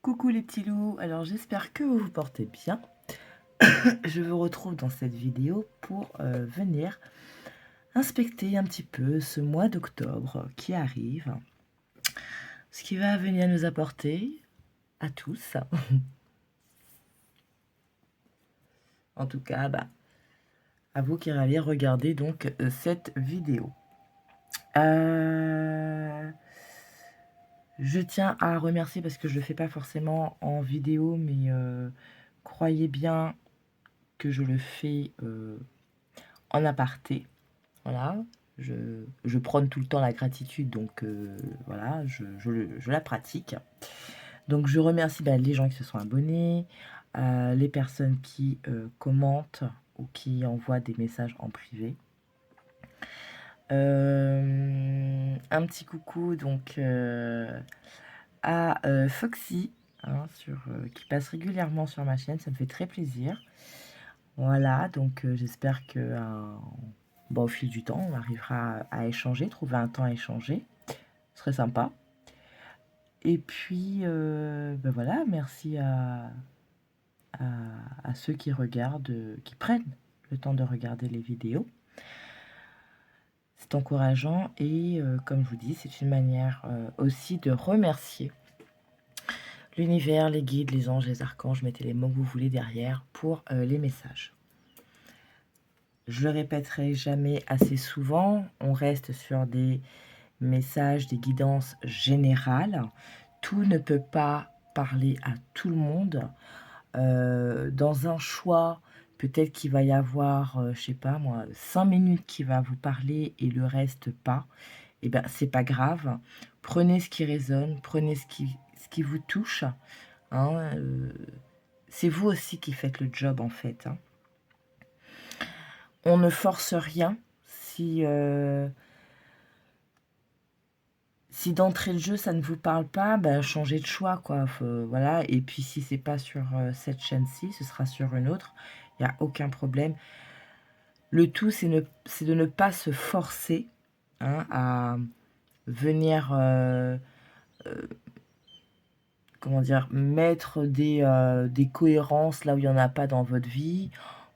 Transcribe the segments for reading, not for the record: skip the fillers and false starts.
Coucou les petits loups, alors j'espère que vous vous portez bien. Je vous retrouve dans cette vidéo pour venir inspecter un petit peu ce mois d'octobre qui arrive, ce qui va venir nous apporter à tous. En tout cas, à vous qui allez regarder donc cette vidéo. Je tiens à remercier parce que je ne le fais pas forcément en vidéo, mais croyez bien que je le fais en aparté. Voilà, je prône tout le temps la gratitude, donc voilà, je la pratique. Donc je remercie les gens qui se sont abonnés, les personnes qui commentent ou qui envoient des messages en privé. Un petit coucou donc à Foxy, hein, qui passe régulièrement sur ma chaîne, ça me fait très plaisir. Voilà, donc j'espère que au fil du temps, on arrivera à échanger, trouver un temps à échanger. Ce serait sympa. Et puis, voilà, merci à ceux qui regardent, qui prennent le temps de regarder les vidéos. C'est encourageant et, comme je vous dis, c'est une manière aussi de remercier l'univers, les guides, les anges, les archanges, mettez les mots que vous voulez derrière pour les messages. Je le répéterai jamais assez souvent, on reste sur des messages, des guidances générales. Tout ne peut pas parler à tout le monde. Dans un choix, peut-être qu'il va y avoir, je sais pas moi, 5 minutes qui va vous parler et le reste pas. Eh bien, c'est pas grave. Prenez ce qui résonne, prenez ce qui vous touche. Hein, c'est vous aussi qui faites le job, en fait. Hein. On ne force rien. Si d'entrée de jeu ça ne vous parle pas, changez de choix, quoi. Voilà. Et puis si c'est pas sur cette chaîne-ci, ce sera sur une autre. Il n'y a aucun problème. Le tout, c'est de ne pas se forcer, hein, à venir, comment dire, mettre des cohérences là où il n'y en a pas dans votre vie,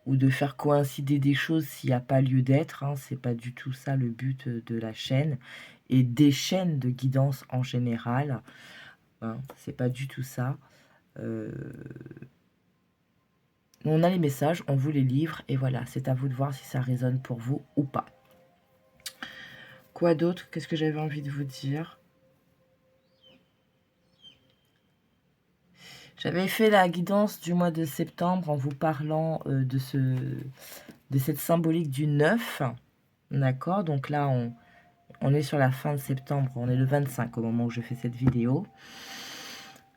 ou de faire coïncider des choses s'il n'y a pas lieu d'être. Hein. C'est pas du tout ça le but de la chaîne et des chaînes de guidance en général. Hein. C'est pas du tout ça. On a les messages, on vous les livre et voilà, c'est à vous de voir si ça résonne pour vous ou pas. Quoi d'autre? Qu'est-ce que j'avais envie de vous dire? J'avais fait la guidance du mois de septembre en vous parlant de cette symbolique du 9. D'accord? Donc là, on est sur la fin de septembre. On est le 25 au moment où je fais cette vidéo.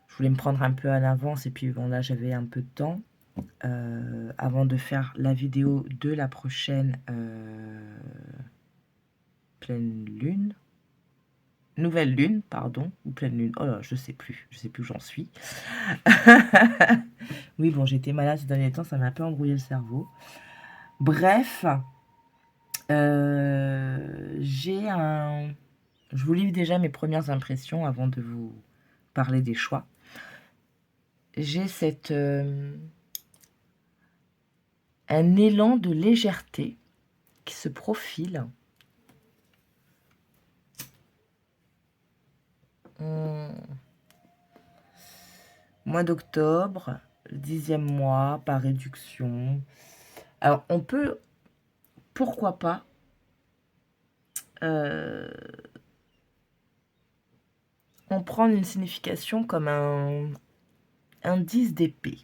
Je voulais me prendre un peu en avance et puis bon, là, j'avais un peu de temps avant de faire la vidéo de la prochaine pleine lune. Nouvelle lune, pardon, ou pleine lune. Oh là, je sais plus où j'en suis. Oui, bon, j'étais malade ces derniers temps, ça m'a un peu embrouillé le cerveau. Bref, je vous livre déjà mes premières impressions avant de vous parler des choix. J'ai un élan de légèreté qui se profile. Mois d'octobre, le 10e mois, par réduction. Alors, on peut, pourquoi pas, en prendre une signification comme un 10 d'épée.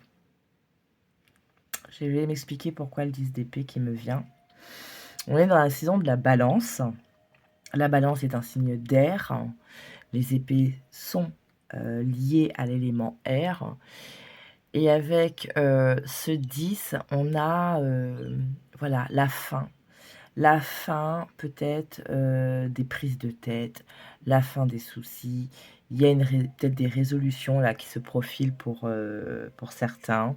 Je vais m'expliquer pourquoi le 10 d'épée qui me vient. On est dans la saison de la balance. La balance est un signe d'air. Les épées sont liées à l'élément air. Et avec ce 10, on a voilà, la fin. La fin peut-être des prises de tête, la fin des soucis. Il y a peut-être des résolutions là qui se profilent pour certains.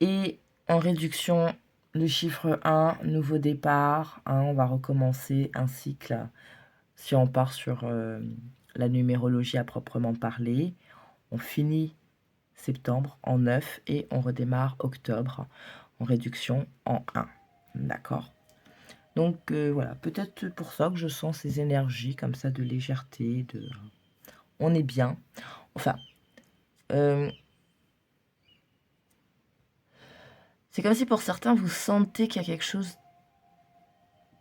Et en réduction, le chiffre 1, nouveau départ. Hein, on va recommencer un cycle si on part sur la numérologie à proprement parler. On finit septembre en 9 et on redémarre octobre en réduction en 1. D'accord? Donc voilà, peut-être pour ça que je sens ces énergies comme ça de légèreté, de on est bien. Enfin, c'est comme si pour certains vous sentez qu'il y a quelque chose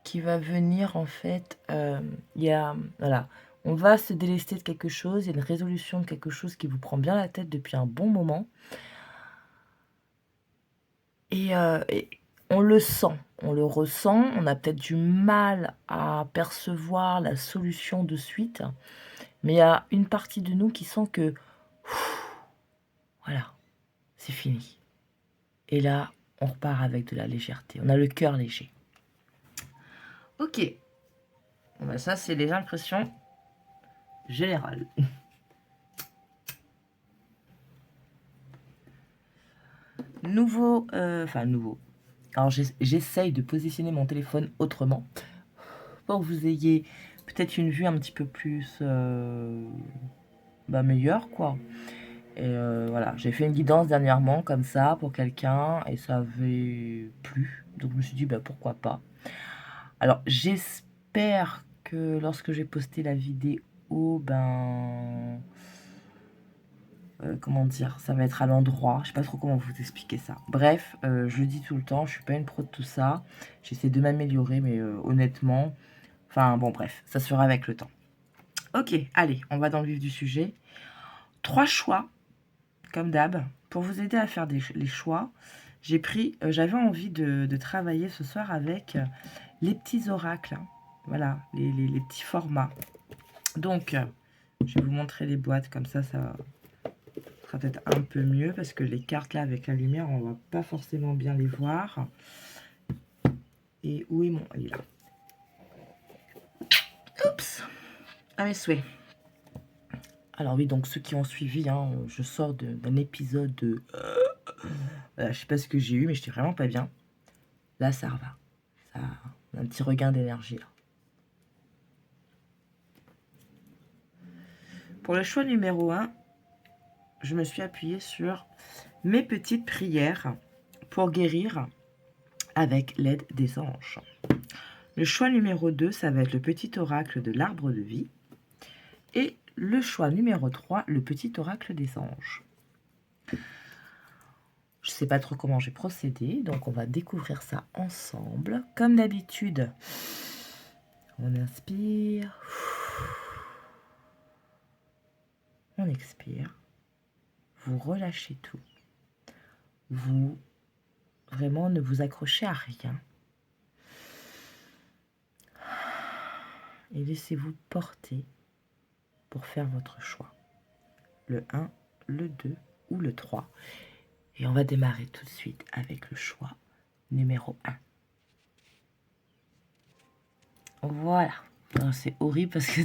qui va venir en fait. Il y a voilà, on va se délester de quelque chose, il y a une résolution de quelque chose qui vous prend bien la tête depuis un bon moment. Et on le sent, on le ressent, on a peut-être du mal à percevoir la solution de suite, mais il y a une partie de nous qui sent que voilà, c'est fini. Et là, on repart avec de la légèreté. On a le cœur léger. Ok. Bon, bah ça, c'est les impressions générales. Nouveau. Alors, j'essaye de positionner mon téléphone autrement pour que vous ayez peut-être une vue un petit peu plus meilleure, quoi. Et voilà, j'ai fait une guidance dernièrement comme ça pour quelqu'un et ça avait plu. Donc je me suis dit pourquoi pas. Alors j'espère que lorsque j'ai posté la vidéo, comment dire, ça va être à l'endroit. Je sais pas trop comment vous expliquer ça. Bref, je le dis tout le temps, je suis pas une pro de tout ça. J'essaie de m'améliorer, mais honnêtement, enfin bon bref, ça se fera avec le temps. Ok, allez, on va dans le vif du sujet. 3 choix comme d'hab, pour vous aider à faire les choix, j'avais envie de travailler ce soir avec les petits oracles, hein. Voilà, les petits formats. Donc, je vais vous montrer les boîtes, comme ça sera peut-être un peu mieux, parce que les cartes là, avec la lumière, on va pas forcément bien les voir. Et où est mon... Il est là. Oups! À mes souhaits. Alors oui, donc ceux qui ont suivi, hein, je sors d'un épisode de... je sais pas ce que j'ai eu, mais j'étais vraiment pas bien. Là, ça va. Ça, on a un petit regain d'énergie là. Pour le choix numéro 1, je me suis appuyée sur mes petites prières pour guérir avec l'aide des anges. Le choix numéro 2, ça va être le petit oracle de l'arbre de vie. Et le choix numéro 3, le petit oracle des anges. Je ne sais pas trop comment j'ai procédé, donc on va découvrir ça ensemble. Comme d'habitude, on inspire, on expire, vous relâchez tout. Vous, vraiment, ne vous accrochez à rien. Et laissez-vous porter pour faire votre choix. Le 1, le 2 ou le 3. Et on va démarrer tout de suite avec le choix numéro 1. Voilà. C'est horrible parce que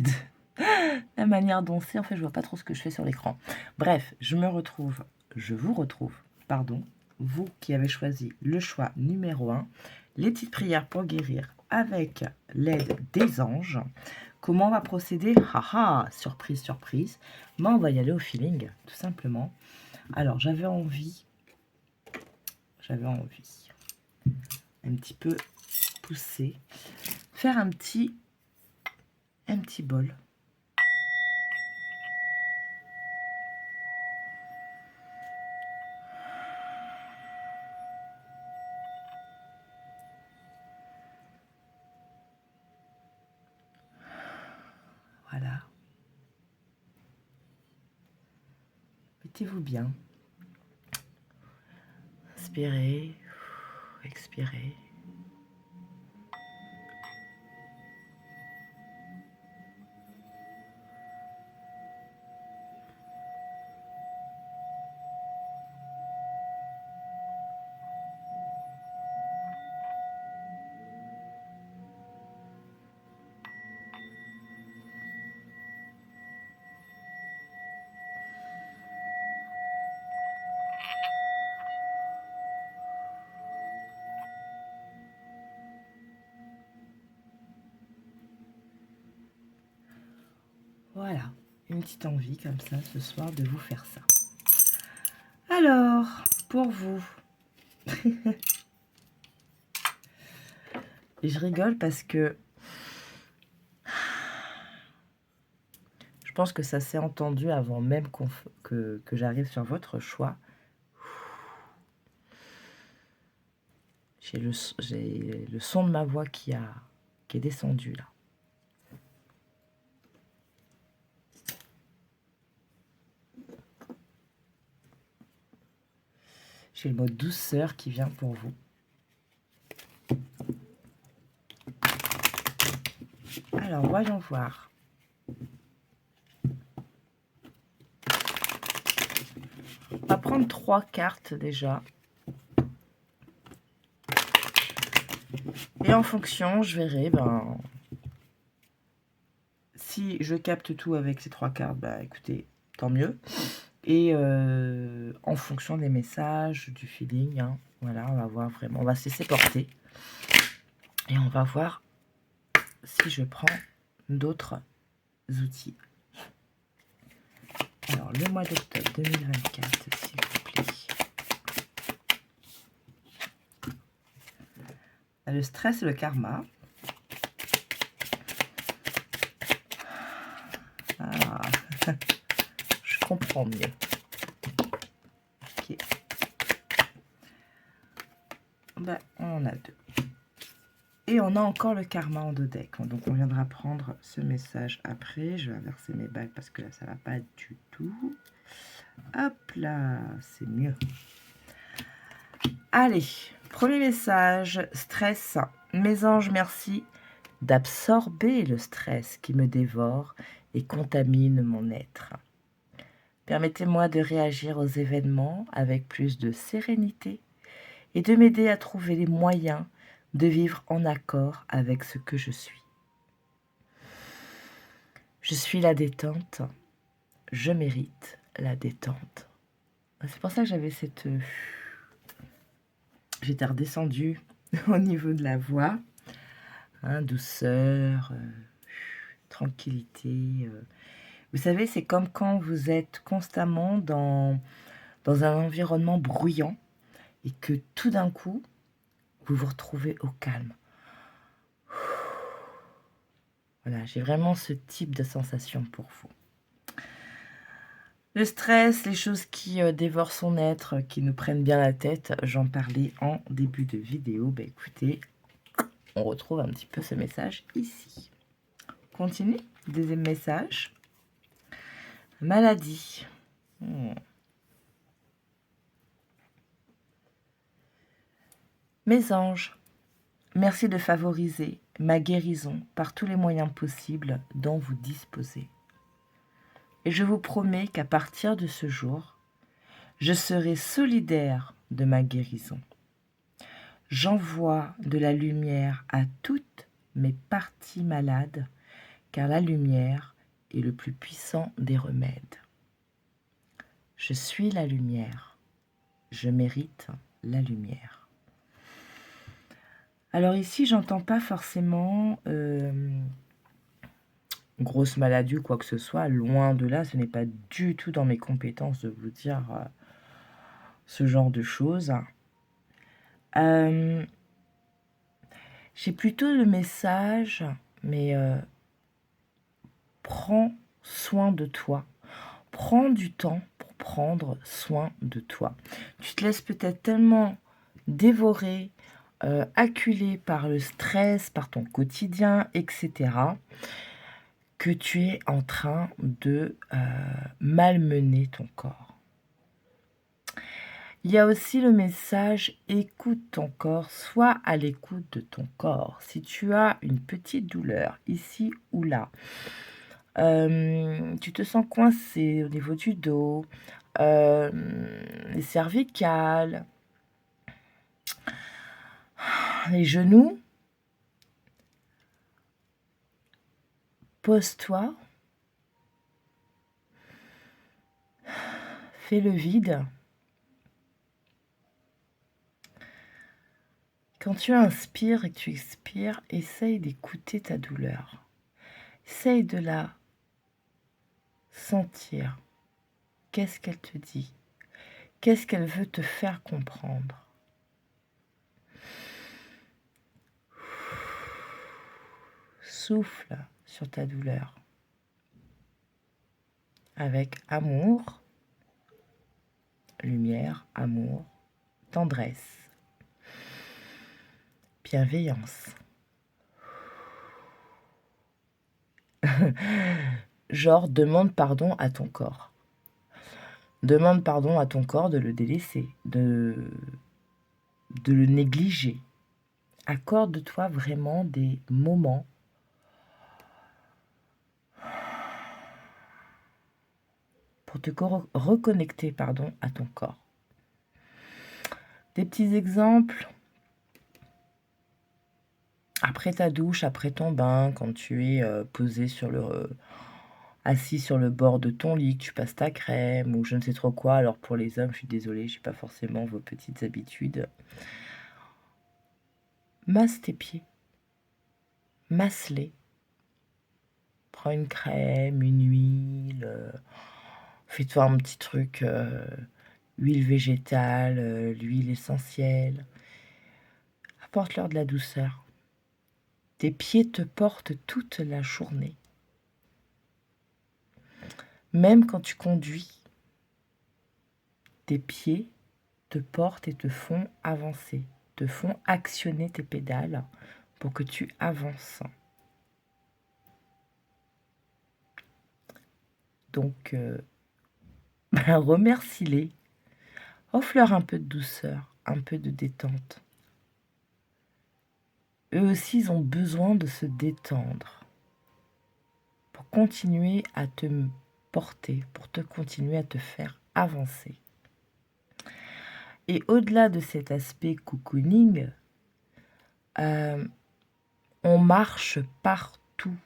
la manière dont c'est, en fait, je vois pas trop ce que je fais sur l'écran. Bref, je vous retrouve, vous qui avez choisi le choix numéro 1, les petites prières pour guérir avec l'aide des anges. Comment on va procéder? Haha, surprise, surprise. Mais on va y aller au feeling, tout simplement. Alors, j'avais envie un petit peu pousser, faire un petit bol. Voilà. Mettez-vous bien. Inspirez, expirez. Voilà. petite envie comme ça ce soir de vous faire ça. Alors, pour vous, et je rigole parce que je pense que ça s'est entendu avant même que j'arrive sur votre choix. J'ai le son de ma voix qui est descendu là. J'ai le mot douceur qui vient pour vous. Alors, voyons voir. On va prendre 3 cartes déjà. Et en fonction, je verrai, si je capte tout avec ces 3 cartes, écoutez, tant mieux. Et en fonction des messages, du feeling, hein, voilà, on va voir vraiment, on va se laisser porter. Et on va voir si je prends d'autres outils. Alors, le mois d'octobre 2024, s'il vous plaît. Le stress et le karma. Ah, je comprends mieux. Ok. On en a 2. Et on a encore le karma en 2 decks. Donc on viendra prendre ce message après. Je vais inverser mes bagues parce que là, ça va pas du tout. Hop là, c'est mieux. Allez, premier message, stress. Mes anges, merci d'absorber le stress qui me dévore et contamine mon être. Permettez-moi de réagir aux événements avec plus de sérénité et de m'aider à trouver les moyens de vivre en accord avec ce que je suis. Je suis la détente, je mérite la détente. C'est pour ça que j'avais cette... J'étais redescendue au niveau de la voix. Hein, douceur, tranquillité. Vous savez, c'est comme quand vous êtes constamment dans un environnement bruyant et que tout d'un coup, vous vous retrouvez au calme. Voilà, j'ai vraiment ce type de sensation pour vous. Le stress, les choses qui dévorent son être, qui nous prennent bien la tête, j'en parlais en début de vidéo. Écoutez, on retrouve un petit peu ce message ici. Continue, deuxième message. Maladie. Mes anges, merci de favoriser ma guérison par tous les moyens possibles dont vous disposez. Et je vous promets qu'à partir de ce jour, je serai solidaire de ma guérison. J'envoie de la lumière à toutes mes parties malades, car la lumière est le plus puissant des remèdes. Je suis la lumière. Je mérite la lumière. Alors ici, j'entends pas forcément grosse maladie ou quoi que ce soit. Loin de là, ce n'est pas du tout dans mes compétences de vous dire ce genre de choses. J'ai plutôt le message, mais prends soin de toi. Prends du temps pour prendre soin de toi. Tu te laisses peut-être tellement dévorer, acculé par le stress, par ton quotidien, etc., que tu es en train de malmener ton corps. Il y a aussi le message « écoute ton corps », sois à l'écoute de ton corps. Si tu as une petite douleur ici ou là, tu te sens coincé au niveau du dos, les cervicales, les genoux, pose-toi, fais le vide. Quand tu inspires et que tu expires, essaye d'écouter ta douleur. Essaye de la sentir. Qu'est-ce qu'elle te dit? Qu'est-ce qu'elle veut te faire comprendre? Souffle sur ta douleur avec amour, lumière, amour, tendresse, bienveillance. Genre, demande pardon à ton corps. Demande pardon à ton corps de le délaisser, de le négliger. Accorde-toi vraiment des moments pour te reconnecter à ton corps. Des petits exemples. Après ta douche, après ton bain, quand tu es posé assis sur le bord de ton lit, que tu passes ta crème ou je ne sais trop quoi. Alors pour les hommes, je suis désolée, je n'ai pas forcément vos petites habitudes. Masse tes pieds. Masse-les. Prends une crème, une huile. Fais-toi un petit truc, huile végétale, l'huile essentielle. Apporte-leur de la douceur. Tes pieds te portent toute la journée. Même quand tu conduis, tes pieds te portent et te font avancer, te font actionner tes pédales pour que tu avances. Donc, remercie-les. Offre-leur un peu de douceur, un peu de détente. Eux aussi, ils ont besoin de se détendre pour continuer à te porter, pour te continuer à te faire avancer. Et au-delà de cet aspect cocooning, on marche partout.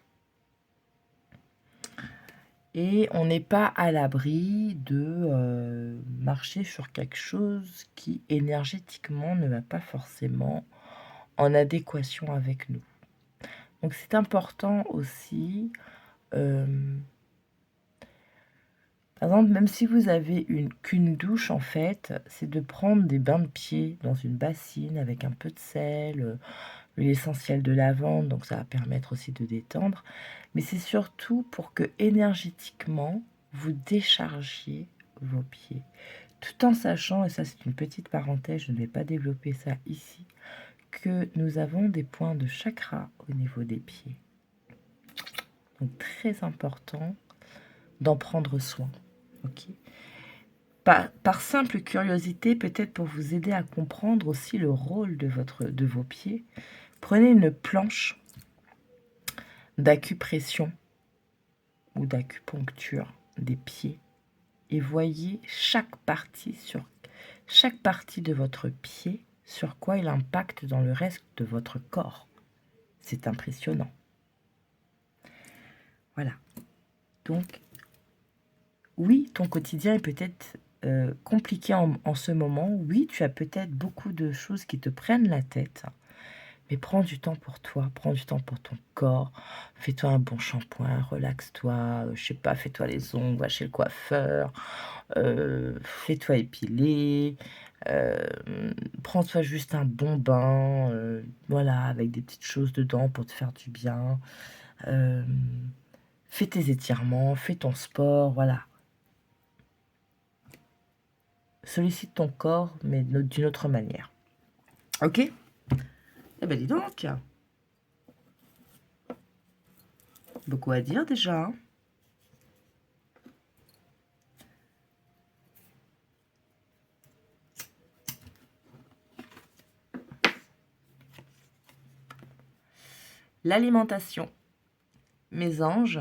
Et on n'est pas à l'abri de marcher sur quelque chose qui énergétiquement ne va pas forcément en adéquation avec nous. Donc c'est important aussi, par exemple, même si vous avez qu'une douche en fait, c'est de prendre des bains de pieds dans une bassine avec un peu de sel, l'huile essentielle de lavande, donc ça va permettre aussi de détendre. Mais c'est surtout pour que énergétiquement, vous déchargiez vos pieds. Tout en sachant, et ça c'est une petite parenthèse, je ne vais pas développer ça ici, que nous avons des points de chakra au niveau des pieds. Donc très important d'en prendre soin. Ok. Par simple curiosité, peut-être pour vous aider à comprendre aussi le rôle de vos pieds, prenez une planche d'acupression ou d'acupuncture des pieds et voyez chaque partie de votre pied sur quoi il impacte dans le reste de votre corps. C'est impressionnant. Voilà. Donc, oui, ton quotidien est peut-être compliqué en ce moment. Oui, tu as peut-être beaucoup de choses qui te prennent la tête. Mais prends du temps pour toi, prends du temps pour ton corps. Fais-toi un bon shampoing, relaxe-toi, je sais pas, fais-toi les ongles, va chez le coiffeur, fais-toi épiler, prends-toi juste un bon bain, voilà, avec des petites choses dedans pour te faire du bien. Fais tes étirements, fais ton sport, voilà. Sollicite ton corps, mais d'une autre manière. Ok? Eh ben dis donc. Beaucoup à dire déjà. L'alimentation. Mes anges,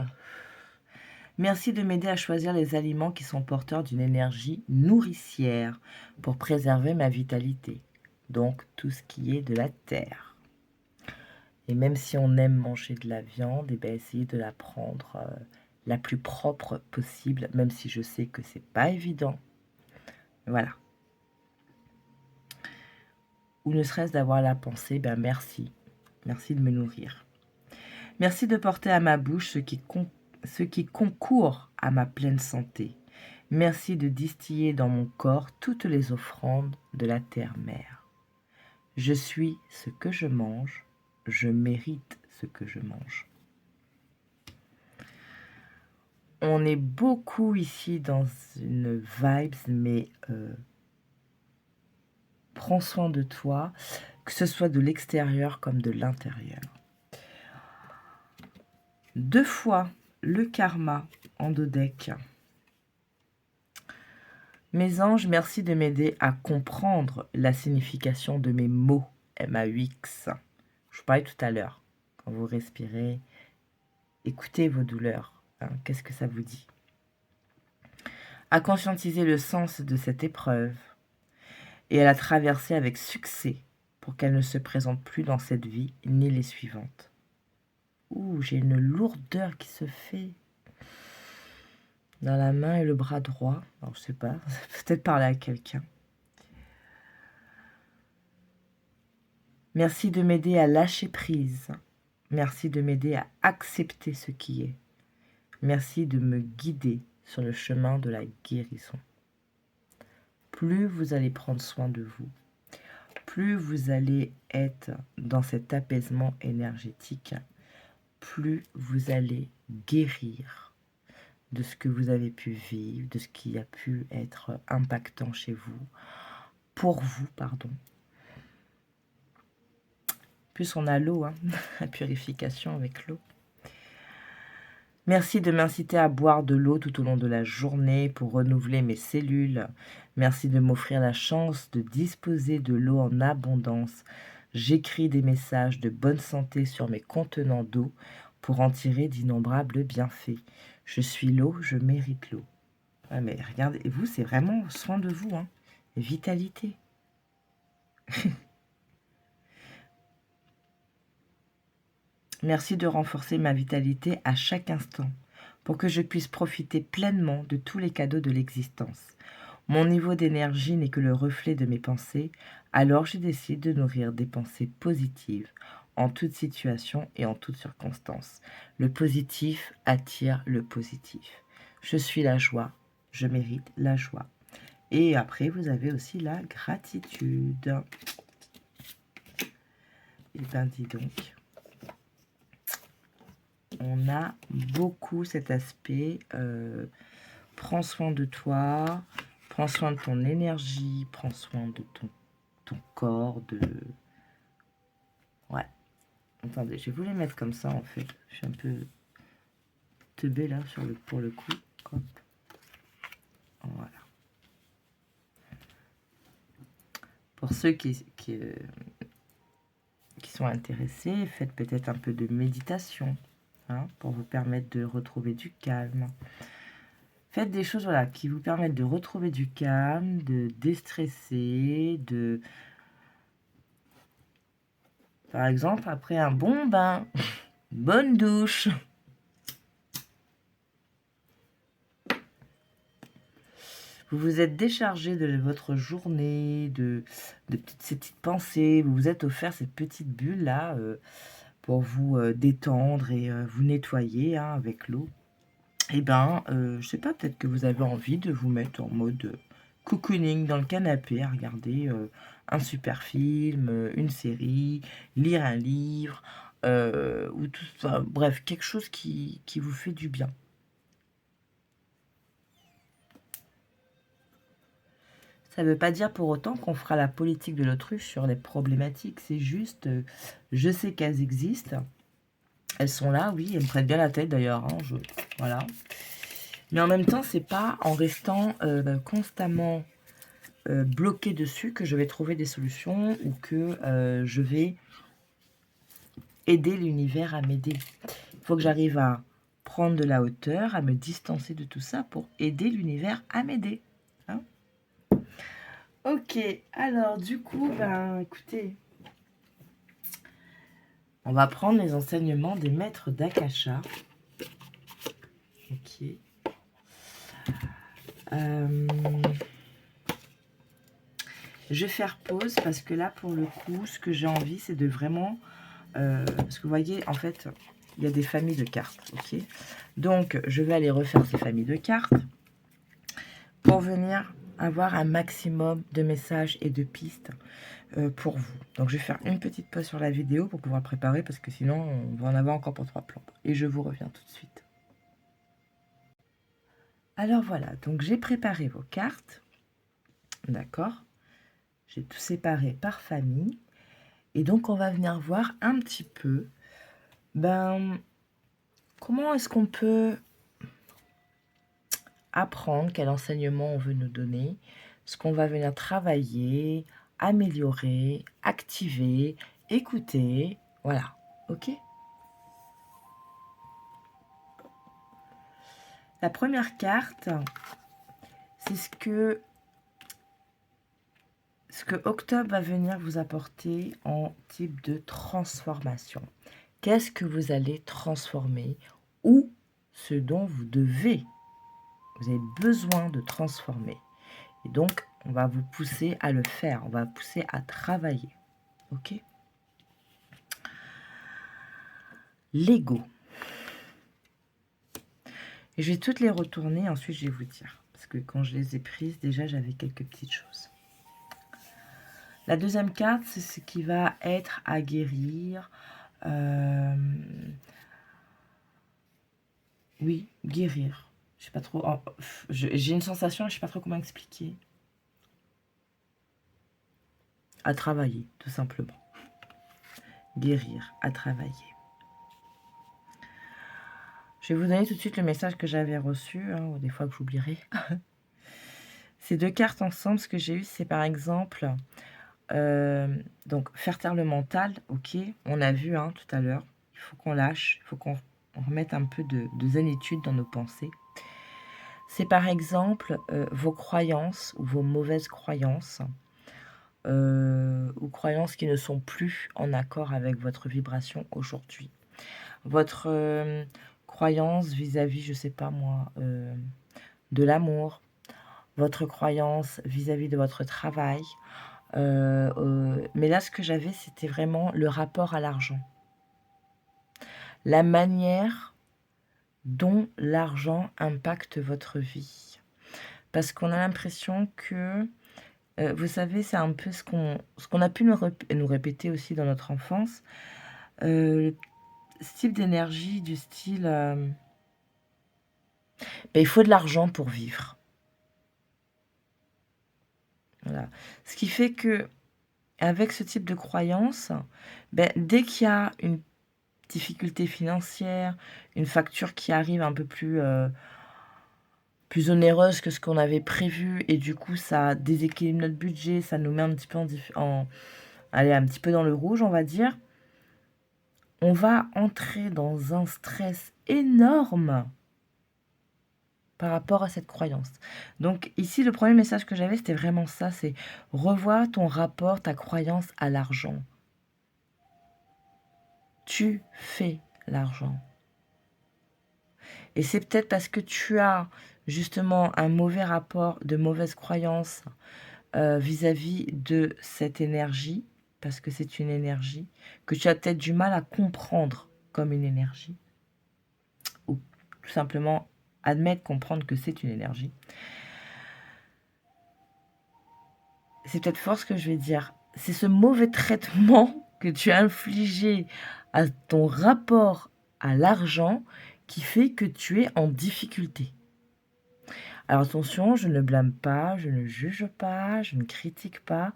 merci de m'aider à choisir les aliments qui sont porteurs d'une énergie nourricière pour préserver ma vitalité. Donc tout ce qui est de la terre. Et même si on aime manger de la viande, eh bien, essayez de la prendre la plus propre possible, même si je sais que c'est pas évident. Voilà. Ou ne serait-ce d'avoir la pensée, ben merci. Merci de me nourrir. Merci de porter à ma bouche ce qui concourt à ma pleine santé. Merci de distiller dans mon corps toutes les offrandes de la terre-mère. Je suis ce que je mange, je mérite ce que je mange. On est beaucoup ici dans une vibe, mais prends soin de toi, que ce soit de l'extérieur comme de l'intérieur. 2 fois le karma en dodec. Mes anges, merci de m'aider à comprendre la signification de mes mots MAUX. Je vous parlais tout à l'heure. Quand vous respirez, écoutez vos douleurs. Hein, qu'est-ce que ça vous dit? À conscientiser le sens de cette épreuve et à la traverser avec succès pour qu'elle ne se présente plus dans cette vie ni les suivantes. Ouh, j'ai une lourdeur qui se fait dans la main et le bras droit. Alors, je sais pas, peut-être parler à quelqu'un. Merci de m'aider à lâcher prise. Merci de m'aider à accepter ce qui est. Merci de me guider sur le chemin de la guérison. Plus vous allez prendre soin de vous, plus vous allez être dans cet apaisement énergétique, plus vous allez guérir de ce que vous avez pu vivre, de ce qui a pu être impactant chez vous, pour vous, pardon. Plus on a l'eau, hein, la purification avec l'eau. Merci de m'inciter à boire de l'eau tout au long de la journée pour renouveler mes cellules. Merci de m'offrir la chance de disposer de l'eau en abondance. J'écris des messages de bonne santé sur mes contenants d'eau pour en tirer d'innombrables bienfaits. Je suis l'eau, je mérite l'eau. Ah mais regardez, vous, c'est vraiment soin de vous, hein. Vitalité. Merci de renforcer ma vitalité à chaque instant pour que je puisse profiter pleinement de tous les cadeaux de l'existence. Mon niveau d'énergie n'est que le reflet de mes pensées, alors je décide de nourrir des pensées positives en toute situation et en toute circonstance. Le positif attire le positif. Je suis la joie, je mérite la joie. Et après, vous avez aussi la gratitude. Et bien, dis donc. On a beaucoup cet aspect, prends soin de toi, prends soin de ton énergie, prends soin de ton corps, Ouais. Attendez, je vais vous les mettre comme ça, en fait. Je suis un peu teubée, là, pour le coup. Hop. Voilà. Pour ceux qui sont intéressés, faites peut-être un peu de méditation. Hein, pour vous permettre de retrouver du calme. Faites des choses voilà, qui vous permettent de retrouver du calme, de déstresser, Par exemple, après un bon bain, bonne douche. Vous vous êtes déchargé de votre journée, ces petites pensées. Vous vous êtes offert cette petite bulle-là pour vous détendre et vous nettoyer hein, avec l'eau. Eh bien, je sais pas, peut-être que vous avez envie de vous mettre en mode cocooning dans le canapé, à regarder un super film, une série, lire un livre, ou tout ça. Bref, quelque chose qui vous fait du bien. Ça ne veut pas dire pour autant qu'on fera la politique de l'autruche sur les problématiques. C'est juste, je sais qu'elles existent. Elles sont là, oui, elles me prennent bien la tête d'ailleurs. Hein, voilà. Mais en même temps, c'est pas en restant constamment bloqué dessus que je vais trouver des solutions ou que je vais aider l'univers à m'aider. Il faut que j'arrive à prendre de la hauteur, à me distancer de tout ça pour aider l'univers à m'aider. Hein, ok, alors du coup, ben écoutez, on va prendre les enseignements des maîtres d'Akasha. Ok. Je vais faire pause parce que là, pour le coup, ce que j'ai envie, c'est de vraiment... parce que vous voyez, en fait, il y a des familles de cartes, ok? Donc, je vais aller refaire ces familles de cartes pour venir avoir un maximum de messages et de pistes pour vous. Donc, je vais faire une petite pause sur la vidéo pour pouvoir préparer parce que sinon, on va en avoir encore pour 3 plombes. Et je vous reviens tout de suite. Alors voilà, donc j'ai préparé vos cartes, d'accord? J'ai tout séparé par famille. Et donc, on va venir voir un petit peu, comment est-ce qu'on peut apprendre, quel enseignement on veut nous donner, ce qu'on va venir travailler, améliorer, activer, écouter, voilà, ok? La première carte, c'est ce que Octobre va venir vous apporter en type de transformation. Qu'est-ce que vous allez transformer ou ce dont vous avez besoin de transformer. Et donc, on va vous pousser à le faire, on va vous pousser à travailler. Ok? L'ego. Et je vais toutes les retourner, ensuite je vais vous dire. Parce que quand je les ai prises, déjà j'avais quelques petites choses. La deuxième carte, c'est ce qui va être à guérir. Oui, guérir. Je sais pas trop. J'ai une sensation, je sais pas trop comment expliquer. À travailler, tout simplement. Guérir, à travailler. Je vais vous donner tout de suite le message que j'avais reçu, hein, ou des fois que j'oublierai. Ces deux cartes ensemble, ce que j'ai eu, c'est par exemple, donc faire taire le mental, ok, on a vu hein, tout à l'heure, il faut qu'on lâche, il faut qu'on remette un peu de zénitude dans nos pensées. C'est par exemple vos croyances ou vos mauvaises croyances, ou croyances qui ne sont plus en accord avec votre vibration aujourd'hui. Votre croyance vis-à-vis, je sais pas moi, de l'amour, votre croyance vis-à-vis de votre travail. Mais là, ce que j'avais, c'était vraiment le rapport à l'argent. La manière dont l'argent impacte votre vie. Parce qu'on a l'impression que, vous savez, c'est un peu ce qu'on a pu nous répéter aussi dans notre enfance. Ce type d'énergie du style, il faut de l'argent pour vivre. Voilà. Ce qui fait que, avec ce type de croyance, dès qu'il y a une difficulté financière, une facture qui arrive un peu plus onéreuse que ce qu'on avait prévu, et du coup ça déséquilibre notre budget, ça nous met un petit peu un petit peu dans le rouge, on va dire. On va entrer dans un stress énorme par rapport à cette croyance. Donc ici, le premier message que j'avais, c'était vraiment ça, c'est revoir ton rapport, ta croyance à l'argent. Tu fais l'argent. Et c'est peut-être parce que tu as justement un mauvais rapport, de mauvaises croyances vis-à-vis de cette énergie, parce que c'est une énergie, que tu as peut-être du mal à comprendre comme une énergie, ou tout simplement admettre, comprendre que c'est une énergie. C'est peut-être fort ce que je vais dire. C'est ce mauvais traitement que tu as infligé à ton rapport à l'argent qui fait que tu es en difficulté. Alors attention, je ne blâme pas, je ne juge pas, je ne critique pas.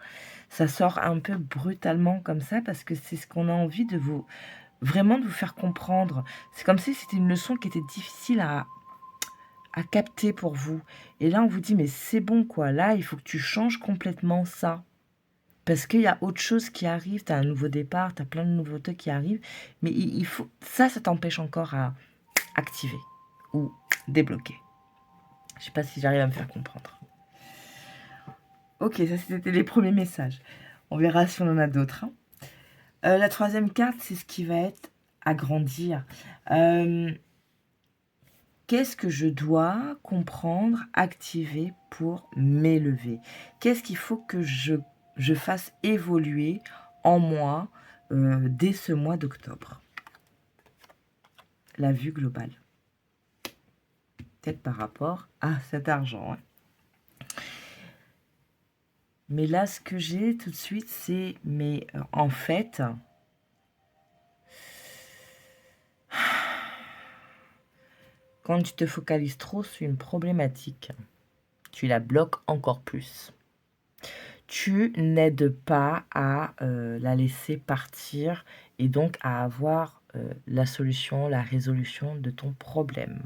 Ça sort un peu brutalement comme ça parce que c'est ce qu'on a envie de vraiment de vous faire comprendre. C'est comme si c'était une leçon qui était difficile à capter pour vous. Et là, on vous dit, mais c'est bon quoi, là, il faut que tu changes complètement ça. Parce qu'il y a autre chose qui arrive, tu as un nouveau départ, tu as plein de nouveautés qui arrivent, mais il faut ça t'empêche encore à activer ou débloquer. Je ne sais pas si j'arrive à me faire comprendre. Ok, ça c'était les premiers messages. On verra si on en a d'autres. Hein. La troisième carte, c'est ce qui va être agrandir. Qu'est-ce que je dois comprendre, activer pour m'élever? Qu'est-ce qu'il faut que je fasse évoluer en moi dès ce mois d'octobre? la vue globale. Peut-être par rapport à cet argent. Hein. Mais là, ce que j'ai tout de suite, c'est... Mais en fait... Quand tu te focalises trop sur une problématique, tu la bloques encore plus. Tu n'aides pas à la laisser partir et donc à avoir la solution, la résolution de ton problème.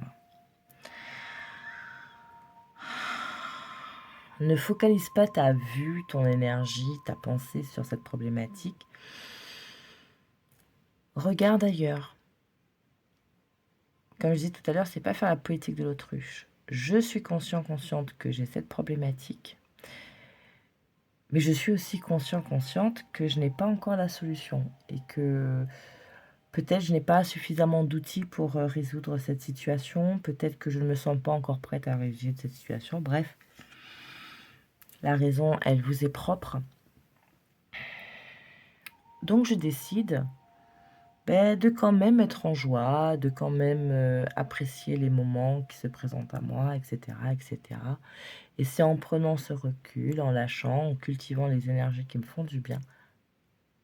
Ne focalise pas ta vue, ton énergie, ta pensée sur cette problématique. Regarde ailleurs. Comme je disais tout à l'heure, c'est pas faire la politique de l'autruche. Je suis consciente que j'ai cette problématique. Mais je suis aussi consciente que je n'ai pas encore la solution et que peut-être je n'ai pas suffisamment d'outils pour résoudre cette situation. Peut-être que je ne me sens pas encore prête à résoudre cette situation. Bref, la raison, elle vous est propre. Donc je décide de quand même être en joie, de quand même apprécier les moments qui se présentent à moi, etc., etc. Et c'est en prenant ce recul, en lâchant, en cultivant les énergies qui me font du bien,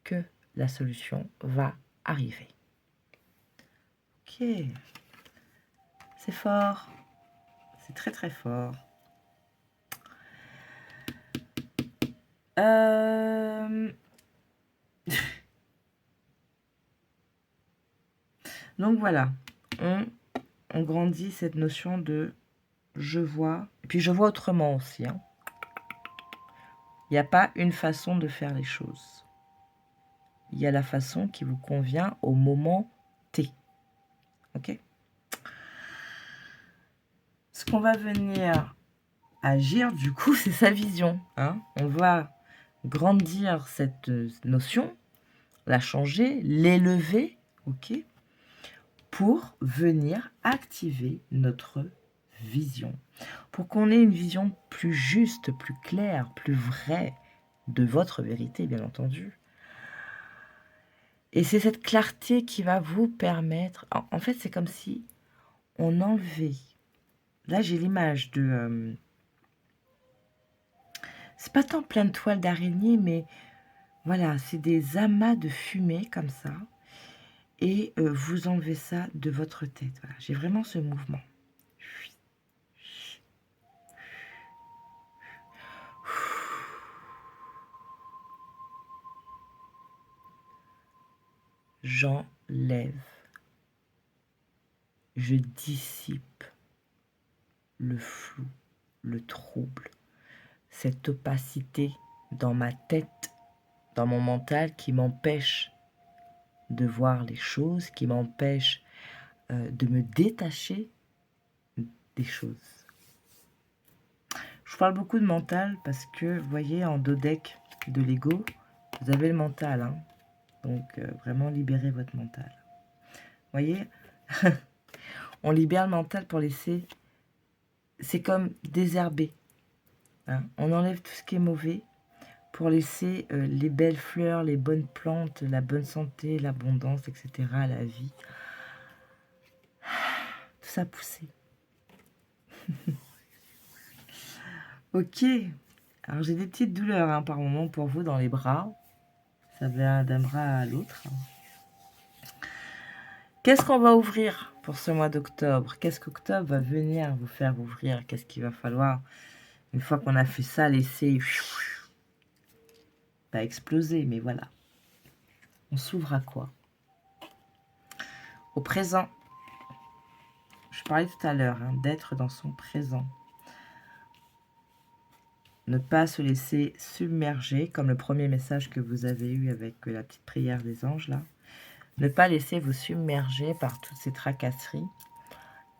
que la solution va arriver. Ok, c'est fort, c'est très très fort. Donc voilà, on grandit cette notion de je vois, et puis je vois autrement aussi. Hein. Il n'y a pas une façon de faire les choses. Il y a la façon qui vous convient au moment T. Ok ? Ce qu'on va venir agir, du coup, c'est sa vision. Hein. On va grandir cette notion, la changer, l'élever, ok, pour venir activer notre vision. Pour qu'on ait une vision plus juste, plus claire, plus vraie de votre vérité, bien entendu. Et c'est cette clarté qui va vous permettre... En fait, c'est comme si on enlevait... Là, j'ai l'image de... c'est pas tant plein de toiles d'araignée, mais voilà, c'est des amas de fumée comme ça. Et vous enlevez ça de votre tête. Voilà, j'ai vraiment ce mouvement. J'enlève. Je dissipe le flou, le trouble, cette opacité dans ma tête, dans mon mental qui m'empêche de voir les choses, qui m'empêche de me détacher des choses. Je parle beaucoup de mental parce que, vous voyez, en dodeck de l'ego, vous avez le mental. Hein. Donc, vraiment, libérez votre mental. Vous voyez, on libère le mental pour laisser... C'est comme désherber. Hein. On enlève tout ce qui est mauvais pour laisser les belles fleurs, les bonnes plantes, la bonne santé, l'abondance, etc., la vie. Tout ça pousser. Ok. Alors, j'ai des petites douleurs hein, par moment pour vous dans les bras. Ça va d'un bras à l'autre. Qu'est-ce qu'on va ouvrir pour ce mois d'octobre? Qu'est-ce qu'octobre va venir vous faire ouvrir? Qu'est-ce qu'il va falloir, une fois qu'on a fait ça, laisser... Pas exploser, mais voilà. On s'ouvre à quoi? Au présent. Je parlais tout à l'heure hein, d'être dans son présent. Ne pas se laisser submerger, comme le premier message que vous avez eu avec la petite prière des anges, là. Ne pas laisser vous submerger par toutes ces tracasseries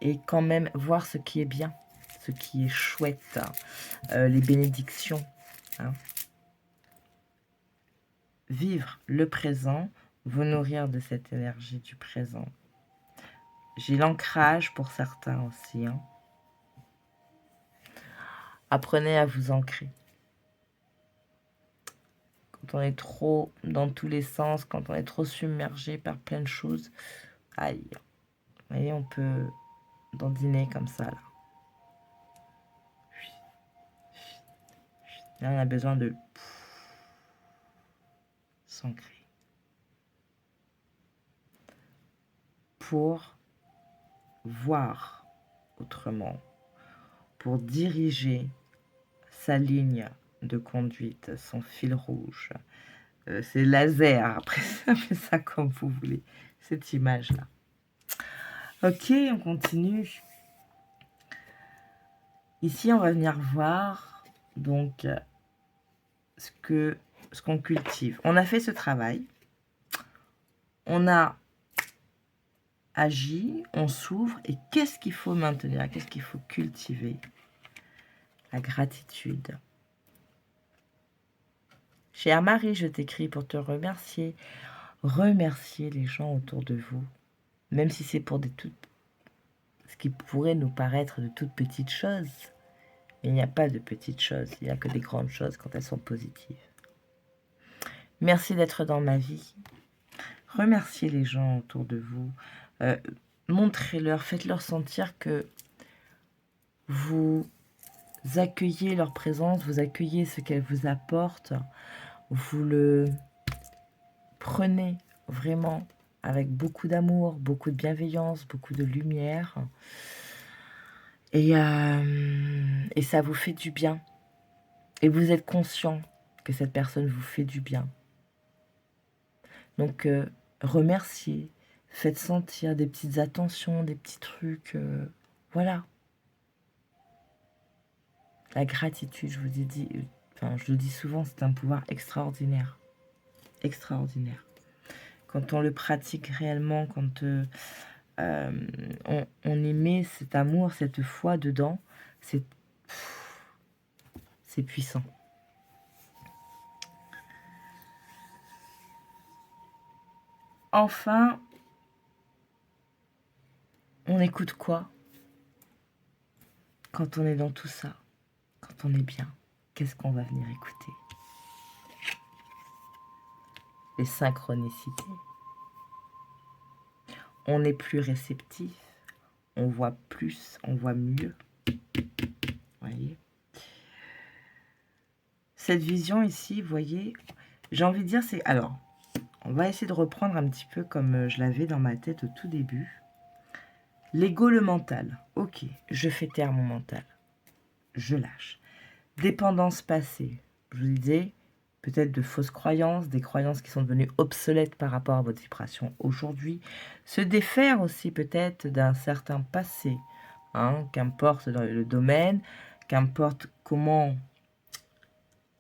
et quand même voir ce qui est bien, ce qui est chouette, les bénédictions. Hein. Vivre le présent, vous nourrir de cette énergie du présent. J'ai l'ancrage pour certains aussi. Hein. Apprenez à vous ancrer. Quand on est trop dans tous les sens, quand on est trop submergé par plein de choses, aïe. Vous voyez, on peut dandiner comme ça, là. Là, on a besoin de s'ancrer pour voir autrement, pour diriger sa ligne de conduite, son fil rouge. C'est laser, après ça, fait ça comme vous voulez, cette image-là. Ok, on continue. Ici, on va venir voir donc ce qu'on cultive. On a fait ce travail. On a agi, on s'ouvre. Et qu'est-ce qu'il faut maintenir? Qu'est-ce qu'il faut cultiver? La gratitude. Chère Marie, je t'écris pour te remercier. Remercier les gens autour de vous. Même si c'est pour ce qui pourrait nous paraître de toutes petites choses. Mais il n'y a pas de petites choses. Il n'y a que des grandes choses quand elles sont positives. Merci d'être dans ma vie. Remerciez les gens autour de vous. Montrez-leur, faites-leur sentir que vous accueillez leur présence, vous accueillez ce qu'elles vous apportent. Vous le prenez vraiment avec beaucoup d'amour, beaucoup de bienveillance, beaucoup de lumière. Et ça vous fait du bien. Et vous êtes conscient que cette personne vous fait du bien. Donc, remerciez, faites sentir des petites attentions, des petits trucs. Voilà. La gratitude, je vous ai dit, je le dis souvent, c'est un pouvoir extraordinaire. Extraordinaire. Quand on le pratique réellement, quand on y met cet amour, cette foi dedans, c'est puissant. Enfin, on écoute quoi quand on est dans tout ça? Quand on est bien, qu'est-ce qu'on va venir écouter? Les synchronicités. On est plus réceptif, on voit plus, on voit mieux. Voyez? Cette vision ici, vous voyez, j'ai envie de dire, c'est... Alors, on va essayer de reprendre un petit peu comme je l'avais dans ma tête au tout début. L'ego, le mental. Ok, je fais taire mon mental. Je lâche. Dépendance passée. Je vous disais, peut-être de fausses croyances, des croyances qui sont devenues obsolètes par rapport à votre vibration aujourd'hui. Se défaire aussi peut-être d'un certain passé. Qu'importe dans le domaine, qu'importe comment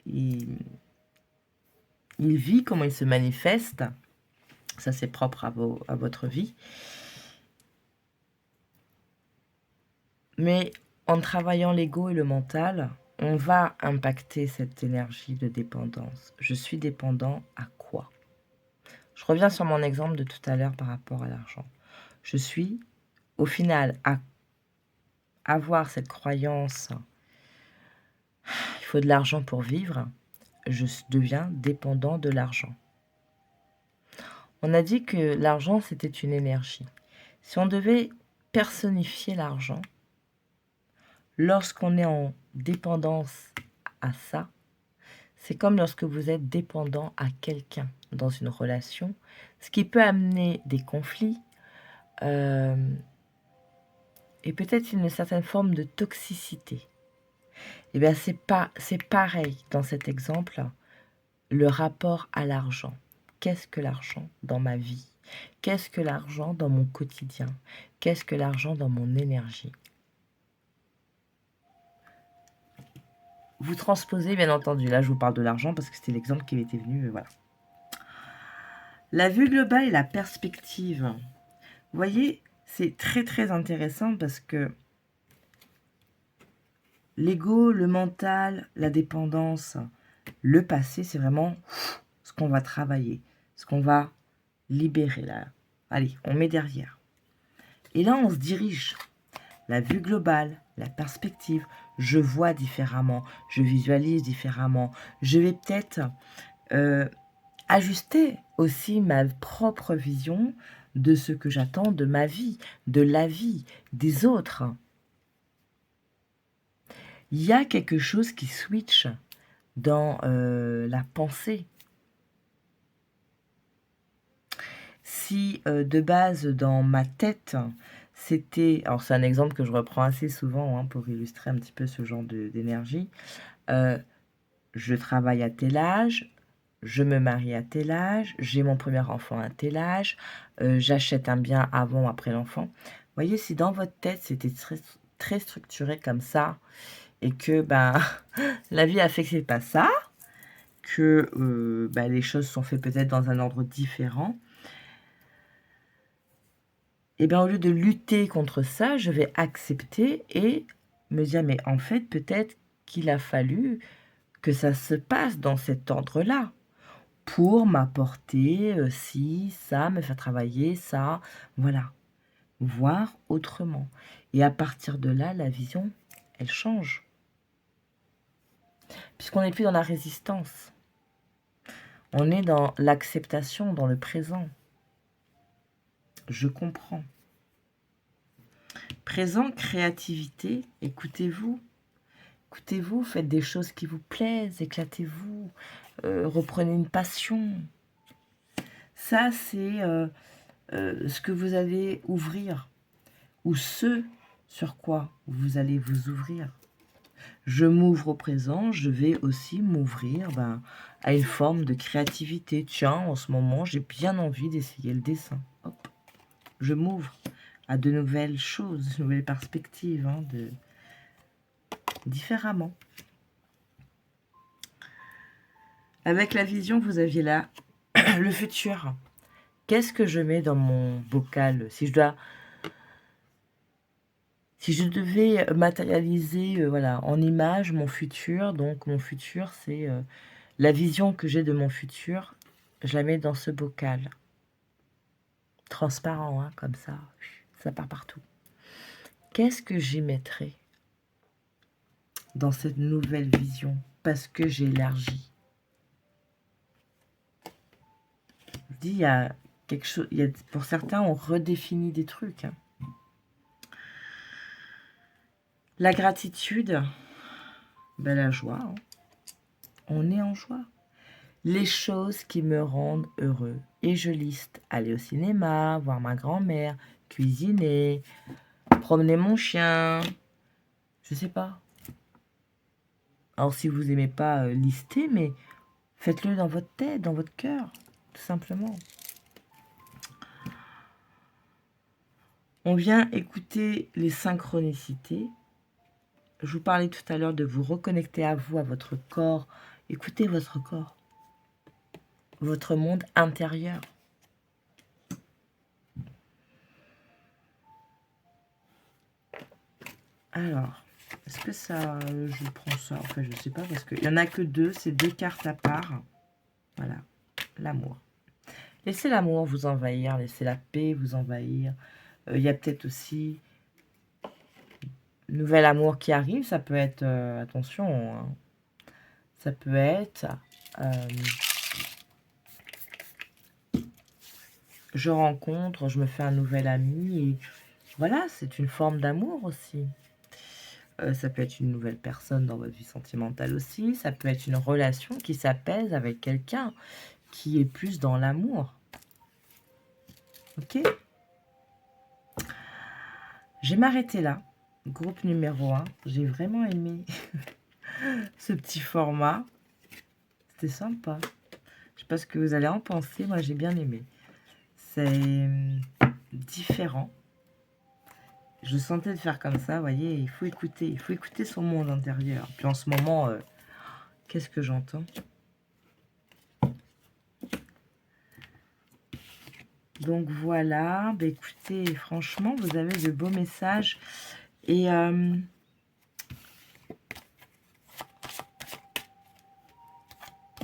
il vit, comment il se manifeste. Ça, c'est propre à votre vie. Mais en travaillant l'ego et le mental, on va impacter cette énergie de dépendance. Je suis dépendant à quoi? Je reviens sur mon exemple de tout à l'heure par rapport à l'argent. Je suis, au final, à avoir cette croyance, il faut de l'argent pour vivre, je deviens dépendant de l'argent. On a dit que l'argent, c'était une énergie. Si on devait personnifier l'argent, lorsqu'on est en dépendance à ça, c'est comme lorsque vous êtes dépendant à quelqu'un dans une relation, ce qui peut amener des conflits et peut-être une certaine forme de toxicité. Eh bien, c'est pareil dans cet exemple, le rapport à l'argent. Qu'est-ce que l'argent dans ma vie? Qu'est-ce que l'argent dans mon quotidien? Qu'est-ce que l'argent dans mon énergie? Vous transposez, bien entendu. Là, je vous parle de l'argent parce que c'était l'exemple qui m'était venu. Voilà. La vue globale et la perspective. Vous voyez, c'est très, très intéressant parce que l'ego, le mental, la dépendance, le passé, c'est vraiment ce qu'on va travailler, ce qu'on va libérer là. Allez, on met derrière. Et là, on se dirige. La vue globale, la perspective, je vois différemment, je visualise différemment. Je vais peut-être ajuster aussi ma propre vision de ce que j'attends de ma vie, de la vie, des autres. Il y a quelque chose qui switch dans la pensée. Si de base, dans ma tête, c'était... Alors, c'est un exemple que je reprends assez souvent pour illustrer un petit peu ce genre d'énergie. Je travaille à tel âge, je me marie à tel âge, j'ai mon premier enfant à tel âge, j'achète un bien avant ou après l'enfant. Vous voyez, si dans votre tête, c'était très, très structuré comme ça, et que la vie a fait que c'est pas ça, que les choses sont faites peut-être dans un ordre différent, et bien au lieu de lutter contre ça, je vais accepter et me dire, mais en fait, peut-être qu'il a fallu que ça se passe dans cet ordre-là pour m'apporter ci, ça, me faire travailler ça, voilà. Voir autrement. Et à partir de là, la vision, elle change. Puisqu'on n'est plus dans la résistance. On est dans l'acceptation, dans le présent. Je comprends. Présent, créativité, écoutez-vous. Écoutez-vous, faites des choses qui vous plaisent, éclatez-vous, reprenez une passion. Ça, c'est ce que vous allez ouvrir, ou ce sur quoi vous allez vous ouvrir. Je m'ouvre au présent, je vais aussi m'ouvrir à une forme de créativité. Tiens, en ce moment, j'ai bien envie d'essayer le dessin. Hop, je m'ouvre à de nouvelles choses, de nouvelles perspectives, différemment. Avec la vision, vous aviez là le futur. Qu'est-ce que je mets dans mon bocal? Si je devais matérialiser en image mon futur, donc mon futur, c'est la vision que j'ai de mon futur, je la mets dans ce bocal. Transparent, comme ça part partout. Qu'est-ce que j'y mettrais dans cette nouvelle vision? Parce que j'élargis. Je dis, il y a quelque chose, pour certains, on redéfinit des trucs. La gratitude, la joie. On est en joie. Les choses qui me rendent heureux. Et je liste aller au cinéma, voir ma grand-mère, cuisiner, promener mon chien. Je sais pas. Alors si vous n'aimez pas lister, mais faites-le dans votre tête, dans votre cœur, tout simplement. On vient écouter les synchronicités. Je vous parlais tout à l'heure de vous reconnecter à vous, à votre corps. Écoutez votre corps. Votre monde intérieur. Alors, est-ce que ça... je prends ça, enfin je sais pas, parce qu'il n'y en a que deux, c'est 2 cartes à part. Voilà, l'amour. Laissez l'amour vous envahir, laissez la paix vous envahir. Il y a peut-être aussi nouvel amour qui arrive, ça peut être, attention, ça peut être... je rencontre, je me fais un nouvel ami, et voilà, c'est une forme d'amour aussi. Ça peut être une nouvelle personne dans votre vie sentimentale aussi. Ça peut être une relation qui s'apaise avec quelqu'un qui est plus dans l'amour. Ok? Je vais m'arrêter là. Groupe numéro 1. J'ai vraiment aimé ce petit format. C'était sympa. Je sais pas ce que vous allez en penser. Moi, j'ai bien aimé. C'est différent. Je sentais de faire comme ça, vous voyez, il faut écouter son monde intérieur. Puis en ce moment, qu'est-ce que j'entends? Donc voilà, écoutez, franchement, vous avez de beaux messages. Et